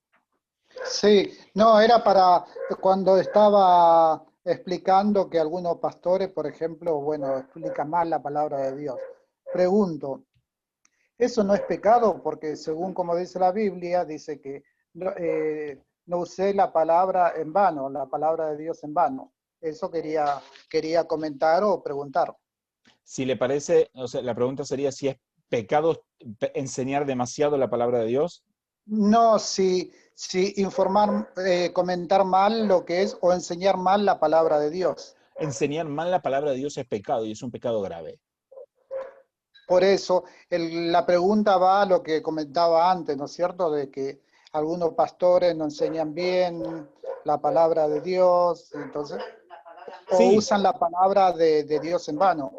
Sí, no, era para cuando estaba explicando que algunos pastores, por ejemplo, bueno, explican mal la palabra de Dios. Pregunto, Eso no es pecado, porque según como dice la Biblia, dice que no usé la palabra en vano, la palabra de Dios en vano. Eso quería comentar o preguntar. Si le parece, o sea, la pregunta sería si es pecado enseñar demasiado la palabra de Dios. No, si comentar mal lo que es o enseñar mal la palabra de Dios. Enseñar mal la palabra de Dios es pecado y es un pecado grave. Por eso, la pregunta va a lo que comentaba antes, ¿no es cierto? De que algunos pastores no enseñan bien la palabra de Dios, entonces, o Sí, usan la palabra de Dios en vano.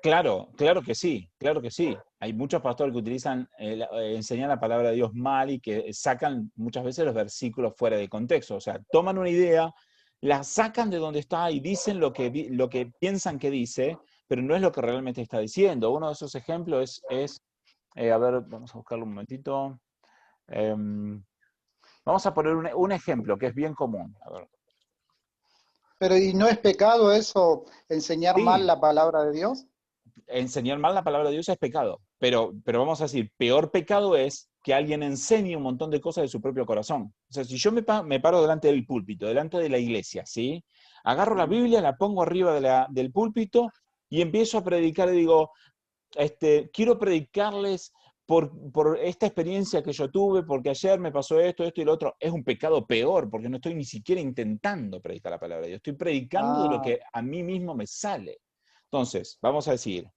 claro, claro que sí, claro que sí. Hay muchos pastores que utilizan, enseñan la palabra de Dios mal y que sacan muchas veces los versículos fuera de contexto. O sea, toman una idea, la sacan de donde está y dicen lo que piensan que dice, pero no es lo que realmente está diciendo. Uno de esos ejemplos es a ver, vamos a buscarlo un momentito. Vamos a poner un ejemplo que es bien común. A ver. Pero ¿y no es pecado eso, enseñar mal Sí, la palabra de Dios? enseñar mal la palabra de Dios es pecado, pero vamos a decir, peor pecado es que alguien enseñe un montón de cosas de su propio corazón. O sea, si yo me paro delante del púlpito, delante de la iglesia, ¿sí? Agarro la Biblia, la pongo arriba del púlpito y empiezo a predicar y digo, quiero predicarles por esta experiencia que yo tuve, porque ayer me pasó esto, esto y lo otro. Es un pecado peor, porque no estoy ni siquiera intentando predicar la palabra de Dios, estoy predicando de lo Ah, que a mí mismo me sale. Entonces, vamos a decir,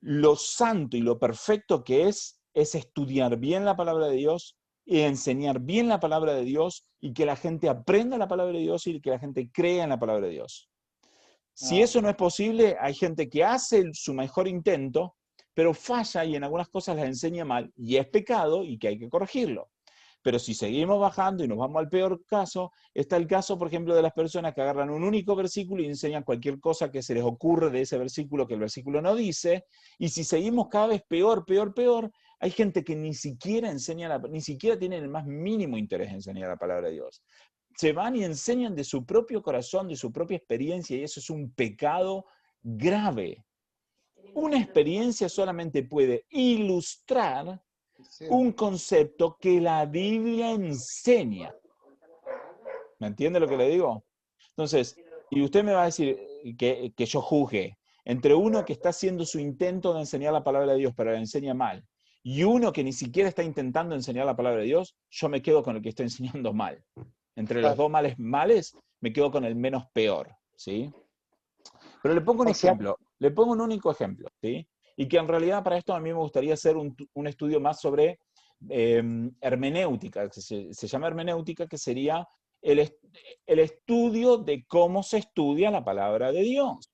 lo santo y lo perfecto que es estudiar bien la palabra de Dios y enseñar bien la palabra de Dios y que la gente aprenda la palabra de Dios y que la gente crea en la palabra de Dios. Si ah. eso no es posible, hay gente que hace su mejor intento, pero falla y en algunas cosas las enseña mal y es pecado y que hay que corregirlo. Pero si seguimos bajando y nos vamos al peor caso, está el caso, por ejemplo, de las personas que agarran un único versículo y enseñan cualquier cosa que se les ocurre de ese versículo que el versículo no dice. Y si seguimos cada vez peor, peor, peor, hay gente que ni siquiera ni siquiera tiene el más mínimo interés en enseñar la palabra de Dios. Se van y enseñan de su propio corazón, de su propia experiencia, y eso es un pecado grave. Una experiencia solamente puede ilustrar Sí. un concepto que la Biblia enseña. ¿Me entiende lo que le digo? Entonces, y usted me va a decir que yo juzgue entre uno que está haciendo su intento de enseñar la palabra de Dios, pero la enseña mal, y uno que ni siquiera está intentando enseñar la palabra de Dios, yo me quedo con el que está enseñando mal. Entre los dos males, me quedo con el menos peor, ¿sí? Pero le pongo un O sea, ejemplo, le pongo un único ejemplo, ¿sí? Y que en realidad para esto a mí me gustaría hacer un estudio más sobre hermenéutica, que se llama hermenéutica, que sería el estudio de cómo se estudia la palabra de Dios.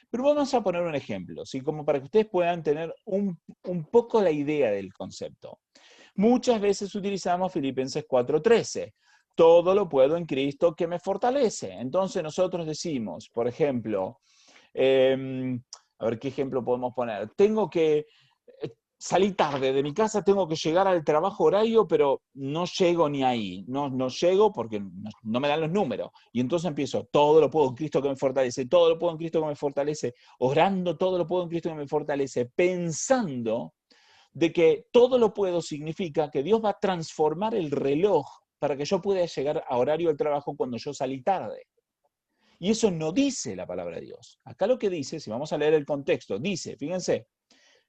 Pero vamos a poner un ejemplo, ¿sí? Como para que ustedes puedan tener un poco la idea del concepto. Muchas veces utilizamos Filipenses 4:13. Todo lo puedo en Cristo que me fortalece. Entonces nosotros decimos, por ejemplo, a ver qué ejemplo podemos poner. Tengo que salir tarde de mi casa, tengo que llegar al trabajo horario, pero no llego ni ahí. No llego porque no me dan los números. Y entonces empiezo, todo lo puedo en Cristo que me fortalece, todo lo puedo en Cristo que me fortalece, orando, todo lo puedo en Cristo que me fortalece, pensando de que todo lo puedo significa que Dios va a transformar el reloj para que yo pueda llegar a horario del trabajo cuando yo salí tarde. Y eso no dice la palabra de Dios. Acá lo que dice, si vamos a leer el contexto, dice, fíjense,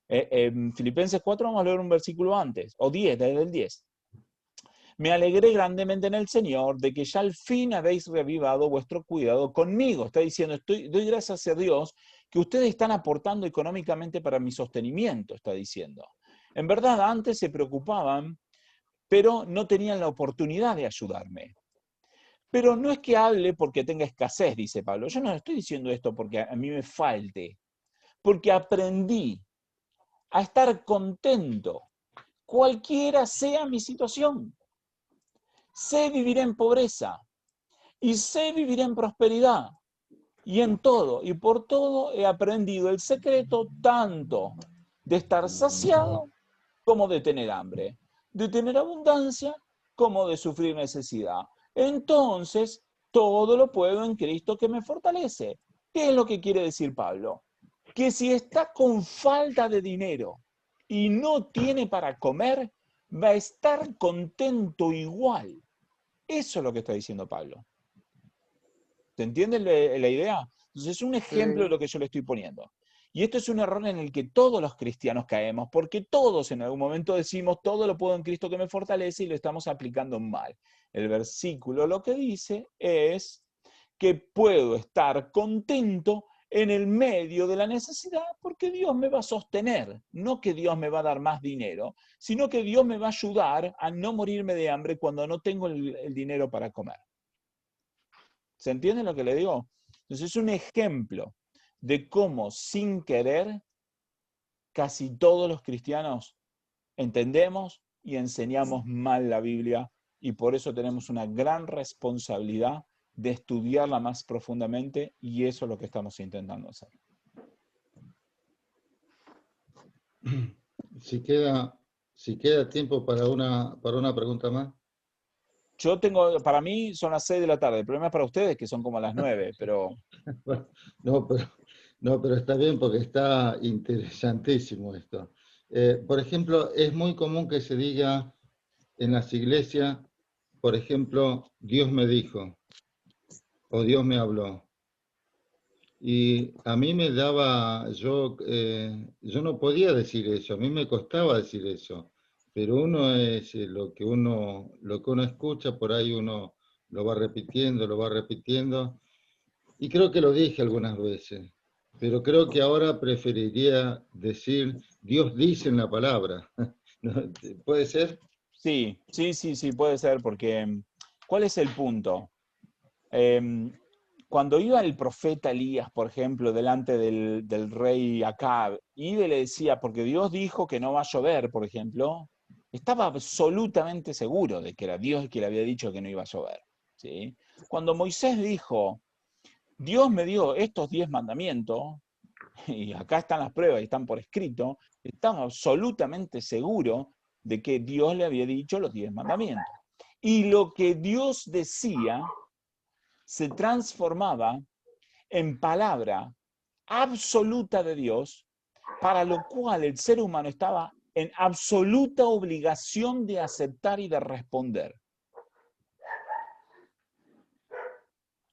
en Filipenses 4 vamos a leer un versículo antes, o 10, desde el 10. Me alegré grandemente en el Señor de que ya al fin habéis reavivado vuestro cuidado conmigo. Está diciendo, doy gracias a Dios que ustedes están aportando económicamente para mi sostenimiento, está diciendo. En verdad, antes se preocupaban, pero no tenían la oportunidad de ayudarme. Pero no es que hable porque tenga escasez, dice Pablo. Yo no estoy diciendo esto porque a mí me falte, porque aprendí a estar contento, cualquiera sea mi situación. Sé vivir en pobreza y sé vivir en prosperidad. Y en todo y por todo he aprendido el secreto tanto de estar saciado como de tener hambre, de tener abundancia como de sufrir necesidad. Entonces, todo lo puedo en Cristo que me fortalece. ¿Qué es lo que quiere decir Pablo? Que si está con falta de dinero, y no tiene para comer, va a estar contento igual. Eso es lo que está diciendo Pablo. ¿Se entiende la idea? Entonces es un ejemplo de lo que yo le estoy poniendo. Y esto es un error en el que todos los cristianos caemos, porque todos en algún momento decimos, todo lo puedo en Cristo que me fortalece, y lo estamos aplicando mal. El versículo lo que dice es que puedo estar contento en el medio de la necesidad porque Dios me va a sostener. No que Dios me va a dar más dinero, sino que Dios me va a ayudar a no morirme de hambre cuando no tengo el dinero para comer. ¿Se entiende lo que le digo? Entonces es un ejemplo de cómo sin querer casi todos los cristianos entendemos y enseñamos mal la Biblia, y por eso tenemos una gran responsabilidad de estudiarla más profundamente, y eso es lo que estamos intentando hacer. Si queda tiempo para una pregunta más. Yo tengo, para mí son las 6 de la tarde, el problema es para ustedes que son como las 9, pero... No, pero está bien porque está interesantísimo esto. Por ejemplo, es muy común que se diga en las iglesias, por ejemplo, Dios me dijo, o Dios me habló. Y a mí me daba, yo no podía decir eso, a mí me costaba decir eso, pero uno es lo que uno escucha, por ahí uno lo va repitiendo, y creo que lo dije algunas veces, pero creo que ahora preferiría decir, Dios dice en la palabra. ¿Puede ser? Sí, puede ser, porque ¿cuál es el punto? Cuando iba el profeta Elías, por ejemplo, delante del rey Acab, y le decía, porque Dios dijo que no va a llover, por ejemplo, estaba absolutamente seguro de que era Dios el que le había dicho que no iba a llover, ¿sí? Cuando Moisés dijo, Dios me dio estos 10 mandamientos, y acá están las pruebas y están por escrito, estaba absolutamente seguro de que Dios le había dicho los 10 mandamientos. Y lo que Dios decía se transformaba en palabra absoluta de Dios, para lo cual el ser humano estaba en absoluta obligación de aceptar y de responder.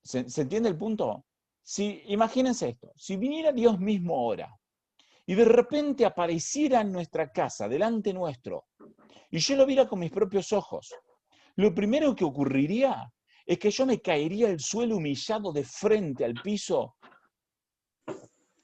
¿Se entiende el punto? Imagínense esto, si viniera Dios mismo ahora y de repente apareciera en nuestra casa, delante nuestro, y yo lo viera con mis propios ojos, lo primero que ocurriría es que yo me caería al suelo humillado de frente al piso.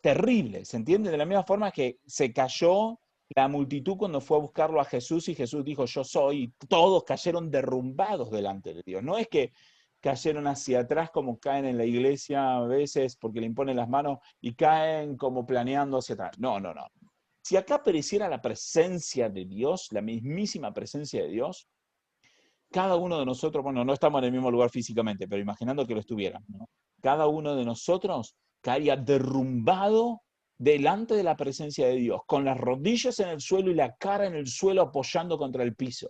Terrible, ¿se entiende? De la misma forma que se cayó la multitud cuando fue a buscarlo a Jesús y Jesús dijo, yo soy, y todos cayeron derrumbados delante de Dios. No es que cayeron hacia atrás como caen en la iglesia a veces porque le imponen las manos y caen como planeando hacia atrás. No. Si acá apareciera la presencia de Dios, la mismísima presencia de Dios, cada uno de nosotros, bueno, no estamos en el mismo lugar físicamente, pero imaginando que lo estuvieran, ¿no? Cada uno de nosotros caería derrumbado delante de la presencia de Dios, con las rodillas en el suelo y la cara en el suelo apoyando contra el piso.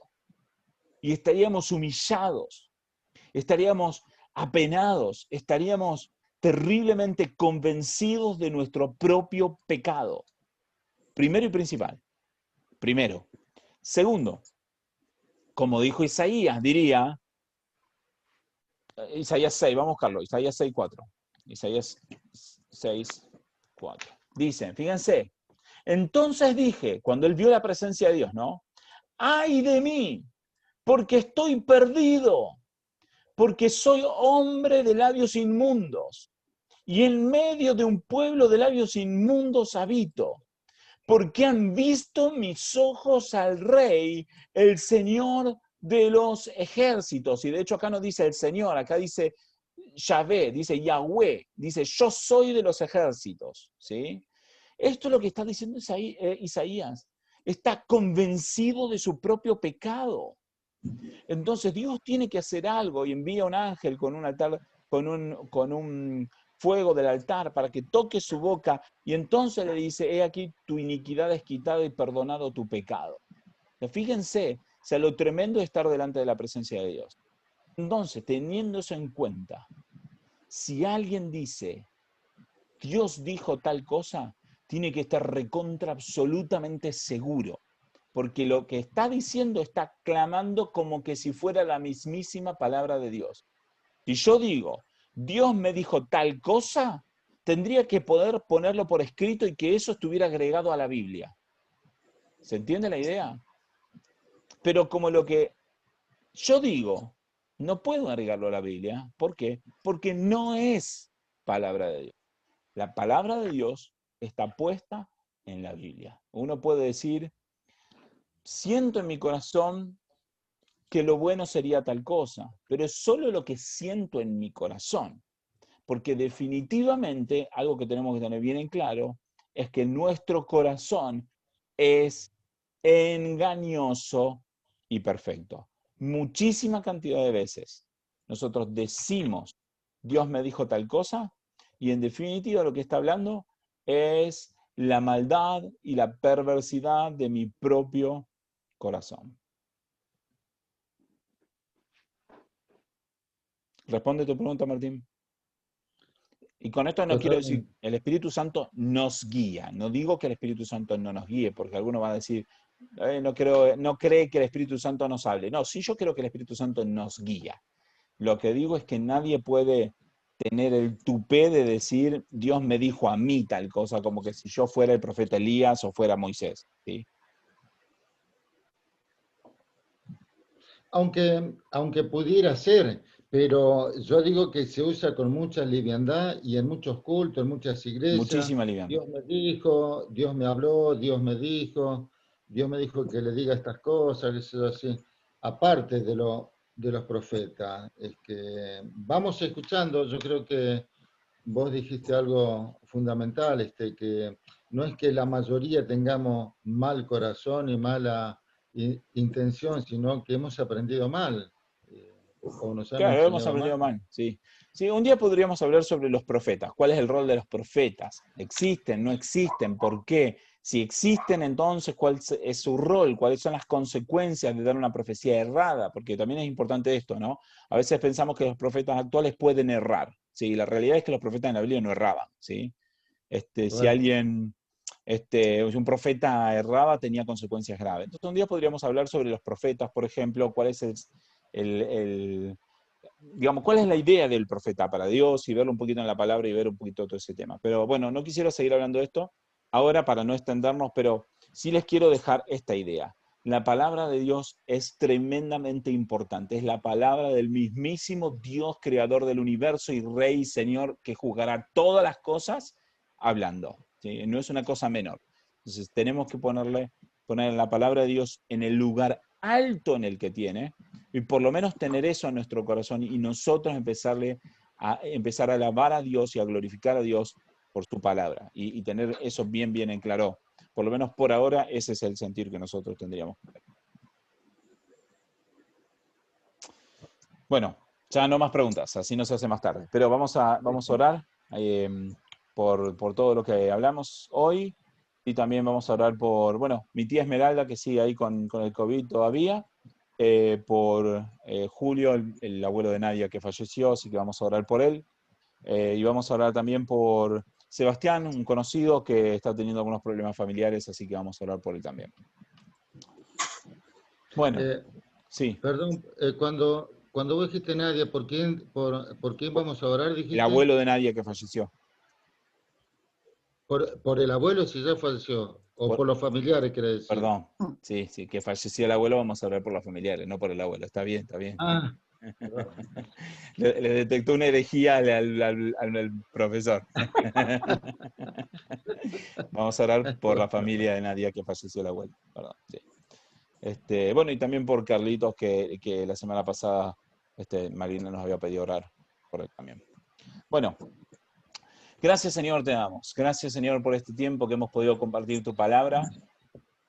Y estaríamos humillados, estaríamos apenados, estaríamos terriblemente convencidos de nuestro propio pecado. Primero y principal. Primero. Segundo, como dijo Isaías, diría, Isaías 6, vamos a buscarlo, Isaías 6:4. Isaías 6:4. Dicen, fíjense, entonces dije, cuando él vio la presencia de Dios, ¿no? ¡Ay de mí! Porque estoy perdido, porque soy hombre de labios inmundos, y en medio de un pueblo de labios inmundos habito, porque han visto mis ojos al Rey, el Señor de los ejércitos. Y de hecho acá no dice el Señor, acá dice Yahvé, dice Yahweh, dice yo soy de los ejércitos, ¿sí? Esto es lo que está diciendo Isaías. Está convencido de su propio pecado. Entonces Dios tiene que hacer algo y envía un ángel con un altar, con un fuego del altar para que toque su boca, y entonces le dice, he aquí tu iniquidad es quitada y perdonado tu pecado. Fíjense, o sea, lo tremendo de estar delante de la presencia de Dios. Entonces, teniendo eso en cuenta, si alguien dice, Dios dijo tal cosa, tiene que estar recontra absolutamente seguro, porque lo que está diciendo está clamando como que si fuera la mismísima palabra de Dios. Si yo digo, Dios me dijo tal cosa, tendría que poder ponerlo por escrito y que eso estuviera agregado a la Biblia. ¿Se entiende la idea? Pero como lo que yo digo, no puedo agregarlo a la Biblia. ¿Por qué? Porque no es palabra de Dios. La palabra de Dios está puesta en la Biblia. Uno puede decir, siento en mi corazón que lo bueno sería tal cosa, pero es solo lo que siento en mi corazón. Porque definitivamente algo que tenemos que tener bien en claro es que nuestro corazón es engañoso y perfecto. Muchísima cantidad de veces nosotros decimos, Dios me dijo tal cosa, y en definitiva lo que está hablando es la maldad y la perversidad de mi propio corazón. ¿Responde tu pregunta, Martín? Y con esto no quiero decir, el Espíritu Santo nos guía. No digo que el Espíritu Santo no nos guíe, porque alguno va a decir, no cree que el Espíritu Santo nos hable. No, sí yo creo que el Espíritu Santo nos guía. Lo que digo es que nadie puede tener el tupé de decir, Dios me dijo a mí tal cosa, como que si yo fuera el profeta Elías o fuera Moisés, ¿sí? Aunque pudiera ser, pero yo digo que se usa con mucha liviandad y en muchos cultos, en muchas iglesias. Muchísima liviandad. Dios me dijo, Dios me habló, Dios me dijo que le diga estas cosas, eso así. Aparte de los profetas, es que vamos escuchando, yo creo que vos dijiste algo fundamental, que no es que la mayoría tengamos mal corazón y mala intención, sino que hemos aprendido mal. O nos han Claro, hemos enseñado aprendido mal. mal, sí. Sí, un día podríamos hablar sobre los profetas. ¿Cuál es el rol de los profetas? ¿Existen? ¿No existen? ¿Por qué? Si existen, entonces, ¿cuál es su rol? ¿Cuáles son las consecuencias de dar una profecía errada? Porque también es importante esto, ¿no? A veces pensamos que los profetas actuales pueden errar. Sí, la realidad es que los profetas en la Biblia no erraban, ¿sí? Si alguien, un profeta erraba, tenía consecuencias graves. Entonces, un día podríamos hablar sobre los profetas, por ejemplo, cuál es digamos, cuál es la idea del profeta para Dios y verlo un poquito en la palabra y ver un poquito todo ese tema. Pero bueno, no quisiera seguir hablando de esto ahora para no extendernos, pero sí les quiero dejar esta idea. La palabra de Dios es tremendamente importante. Es la palabra del mismísimo Dios, creador del universo y Rey y Señor, que juzgará todas las cosas hablando. ¿Sí? No es una cosa menor. Entonces tenemos que poner la palabra de Dios en el lugar alto en el que tiene, y por lo menos tener eso en nuestro corazón y nosotros empezar a alabar a Dios y a glorificar a Dios por su palabra y tener eso bien en claro. Por lo menos por ahora ese es el sentir que nosotros tendríamos. Bueno, ya no más preguntas, así no se hace más tarde. Pero vamos a orar por todo lo que hablamos hoy y también vamos a orar por, bueno, mi tía Esmeralda que sigue ahí con el COVID todavía. Por Julio, el abuelo de Nadia que falleció, así que vamos a orar por él. Y vamos a orar también por Sebastián, un conocido que está teniendo algunos problemas familiares, así que vamos a orar por él también. Bueno, sí. Perdón, cuando vos dijiste Nadia, ¿por quién vamos a orar? Dijiste? El abuelo de Nadia que falleció. ¿Por el abuelo si ya falleció? ¿O por los familiares, quiere decir? Perdón, sí, que falleció el abuelo, vamos a orar por los familiares, no por el abuelo. Está bien. Ah, le detectó una herejía al profesor. Vamos a orar por la familia de Nadia que falleció el abuelo. Perdón, sí. Bueno, y también por Carlitos, que la semana pasada Marina nos había pedido orar por él también. Bueno, gracias Señor te damos. Gracias Señor por este tiempo que hemos podido compartir tu palabra.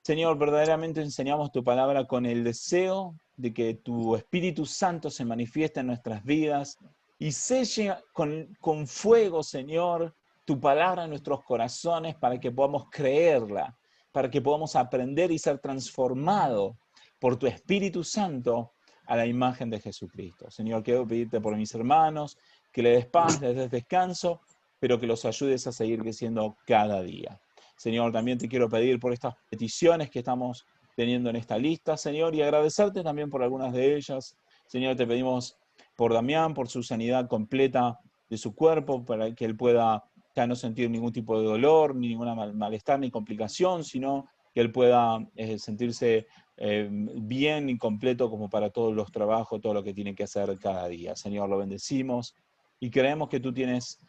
Señor, verdaderamente enseñamos tu palabra con el deseo de que tu Espíritu Santo se manifieste en nuestras vidas y selle con fuego, Señor, tu palabra en nuestros corazones para que podamos creerla, para que podamos aprender y ser transformados por tu Espíritu Santo a la imagen de Jesucristo. Señor, quiero pedirte por mis hermanos, que les des paz, les des descanso, pero que los ayudes a seguir creciendo cada día. Señor, también te quiero pedir por estas peticiones que estamos teniendo en esta lista, Señor, y agradecerte también por algunas de ellas. Señor, te pedimos por Damián, por su sanidad completa de su cuerpo, para que él pueda ya no sentir ningún tipo de dolor, ni ningún malestar, ni complicación, sino que él pueda sentirse bien y completo como para todos los trabajos, todo lo que tiene que hacer cada día. Señor, lo bendecimos y creemos que tú tienes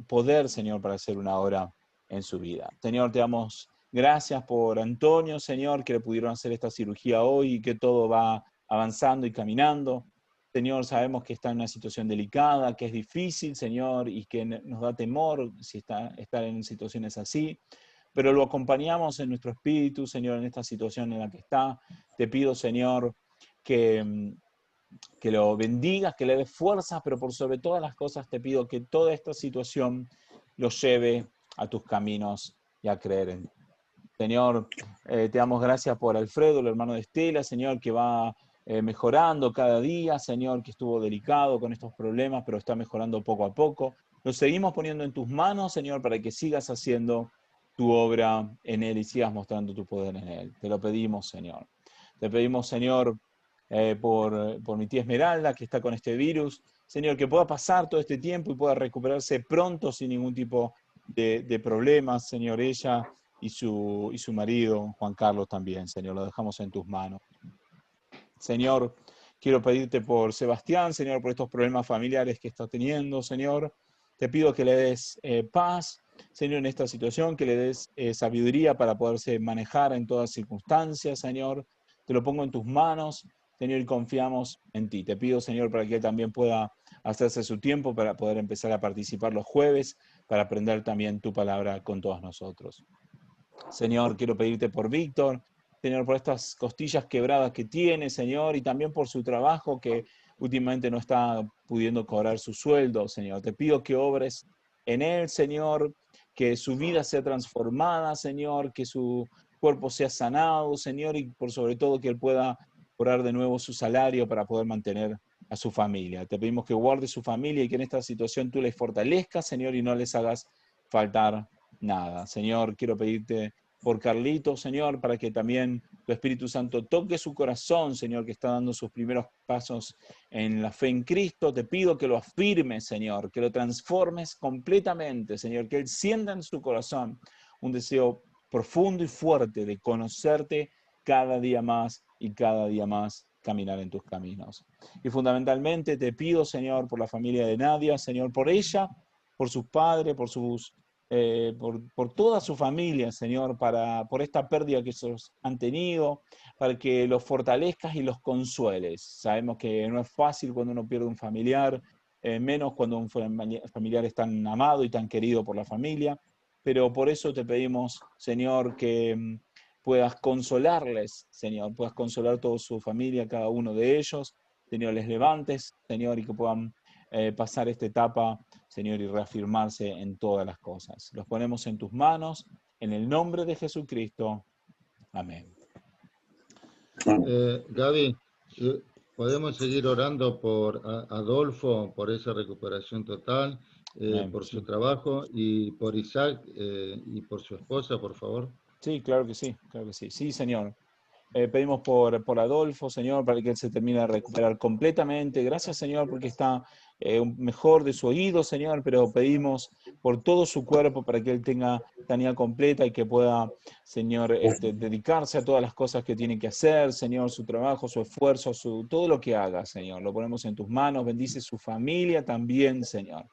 poder, Señor, para hacer una obra en su vida. Señor, te damos gracias por Antonio, Señor, que le pudieron hacer esta cirugía hoy y que todo va avanzando y caminando. Señor, sabemos que está en una situación delicada, que es difícil, Señor, y que nos da temor si estar en situaciones así, pero lo acompañamos en nuestro espíritu, Señor, en esta situación en la que está. Te pido, Señor, que lo bendigas, que le des fuerzas, pero por sobre todas las cosas te pido que toda esta situación lo lleve a tus caminos y a creer en ti. Señor, te damos gracias por Alfredo, el hermano de Estela, Señor, que va mejorando cada día, Señor, que estuvo delicado con estos problemas, pero está mejorando poco a poco. Lo seguimos poniendo en tus manos, Señor, para que sigas haciendo tu obra en él y sigas mostrando tu poder en él. Te lo pedimos, Señor. Te pedimos, Señor, por mi tía Esmeralda, que está con este virus. Señor, que pueda pasar todo este tiempo y pueda recuperarse pronto sin ningún tipo de problemas, Señor, ella y su marido, Juan Carlos, también, Señor. Lo dejamos en tus manos. Señor, quiero pedirte por Sebastián, Señor, por estos problemas familiares que está teniendo, Señor. Te pido que le des paz, Señor, en esta situación, que le des sabiduría para poderse manejar en todas circunstancias, Señor. Te lo pongo en tus manos, Señor, y confiamos en ti. Te pido, Señor, para que él también pueda hacerse su tiempo para poder empezar a participar los jueves, para aprender también tu palabra con todos nosotros. Señor, quiero pedirte por Víctor, Señor, por estas costillas quebradas que tiene, Señor, y también por su trabajo que últimamente no está pudiendo cobrar su sueldo, Señor. Te pido que obres en él, Señor, que su vida sea transformada, Señor, que su cuerpo sea sanado, Señor, y por sobre todo que él pueda cobrar de nuevo su salario para poder mantener a su familia. Te pedimos que guarde su familia y que en esta situación tú les fortalezcas, Señor, y no les hagas faltar nada. Señor, quiero pedirte por Carlito, Señor, para que también tu Espíritu Santo toque su corazón, Señor, que está dando sus primeros pasos en la fe en Cristo. Te pido que lo afirmes, Señor, que lo transformes completamente, Señor, que él sienta en su corazón un deseo profundo y fuerte de conocerte cada día más y cada día más caminar en tus caminos. Y fundamentalmente te pido, Señor, por la familia de Nadia, Señor, por ella, por sus padres, por toda su familia, Señor, por esta pérdida que ellos han tenido, para que los fortalezcas y los consueles. Sabemos que no es fácil cuando uno pierde un familiar, menos cuando un familiar es tan amado y tan querido por la familia, pero por eso te pedimos, Señor, que puedas consolarles, Señor, puedas consolar toda su familia, cada uno de ellos, Señor, les levantes, Señor, y que puedan pasar esta etapa, Señor, y reafirmarse en todas las cosas. Los ponemos en tus manos, en el nombre de Jesucristo. Amén. Gaby, podemos seguir orando por Adolfo, por esa recuperación total, por su trabajo, y por Isaac y por su esposa, por favor. Sí, claro que sí, claro que sí. Sí, Señor. Pedimos por Adolfo, Señor, para que él se termine de recuperar completamente. Gracias, Señor, porque está mejor de su oído, Señor, pero pedimos por todo su cuerpo para que él tenga sanidad completa y que pueda, Señor, dedicarse a todas las cosas que tiene que hacer, Señor, su trabajo, su esfuerzo, todo lo que haga, Señor. Lo ponemos en tus manos. Bendice su familia también, Señor,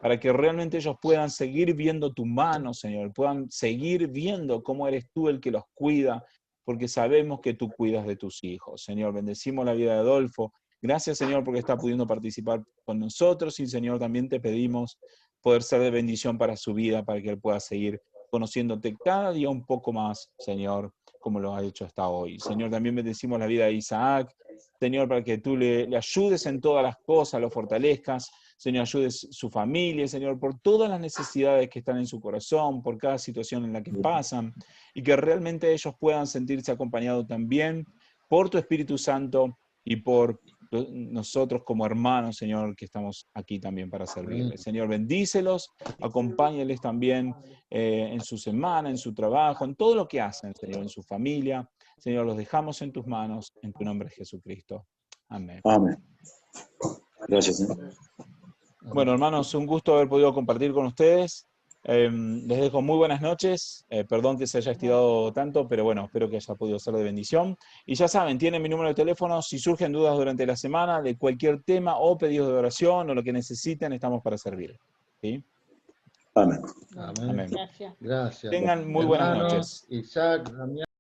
para que realmente ellos puedan seguir viendo tu mano, Señor, puedan seguir viendo cómo eres tú el que los cuida, porque sabemos que tú cuidas de tus hijos. Señor, bendecimos la vida de Adolfo. Gracias, Señor, porque está pudiendo participar con nosotros, y, Señor, también te pedimos poder ser de bendición para su vida, para que él pueda seguir conociéndote cada día un poco más, Señor, como lo ha hecho hasta hoy. Señor, también bendecimos la vida de Isaac, Señor, para que tú le ayudes en todas las cosas, lo fortalezcas, Señor, ayudes su familia, Señor, por todas las necesidades que están en su corazón, por cada situación en la que pasan, y que realmente ellos puedan sentirse acompañados también por tu Espíritu Santo y por nosotros como hermanos, Señor, que estamos aquí también para servirles. Señor, bendícelos, acompáñeles también en su semana, en su trabajo, en todo lo que hacen, Señor, en su familia. Señor, los dejamos en tus manos, en tu nombre, Jesucristo. Amén. Amén. Gracias, Señor. Bueno, hermanos, un gusto haber podido compartir con ustedes. Les dejo muy buenas noches. Perdón que se haya estirado tanto, pero bueno, espero que haya podido ser de bendición. Y ya saben, tienen mi número de teléfono. Si surgen dudas durante la semana de cualquier tema o pedidos de oración o lo que necesiten, estamos para servir. ¿Sí? Amén. Amén. Amén. Gracias. Gracias. Tengan muy buenas Hermanos, noches. Isaac, Damián.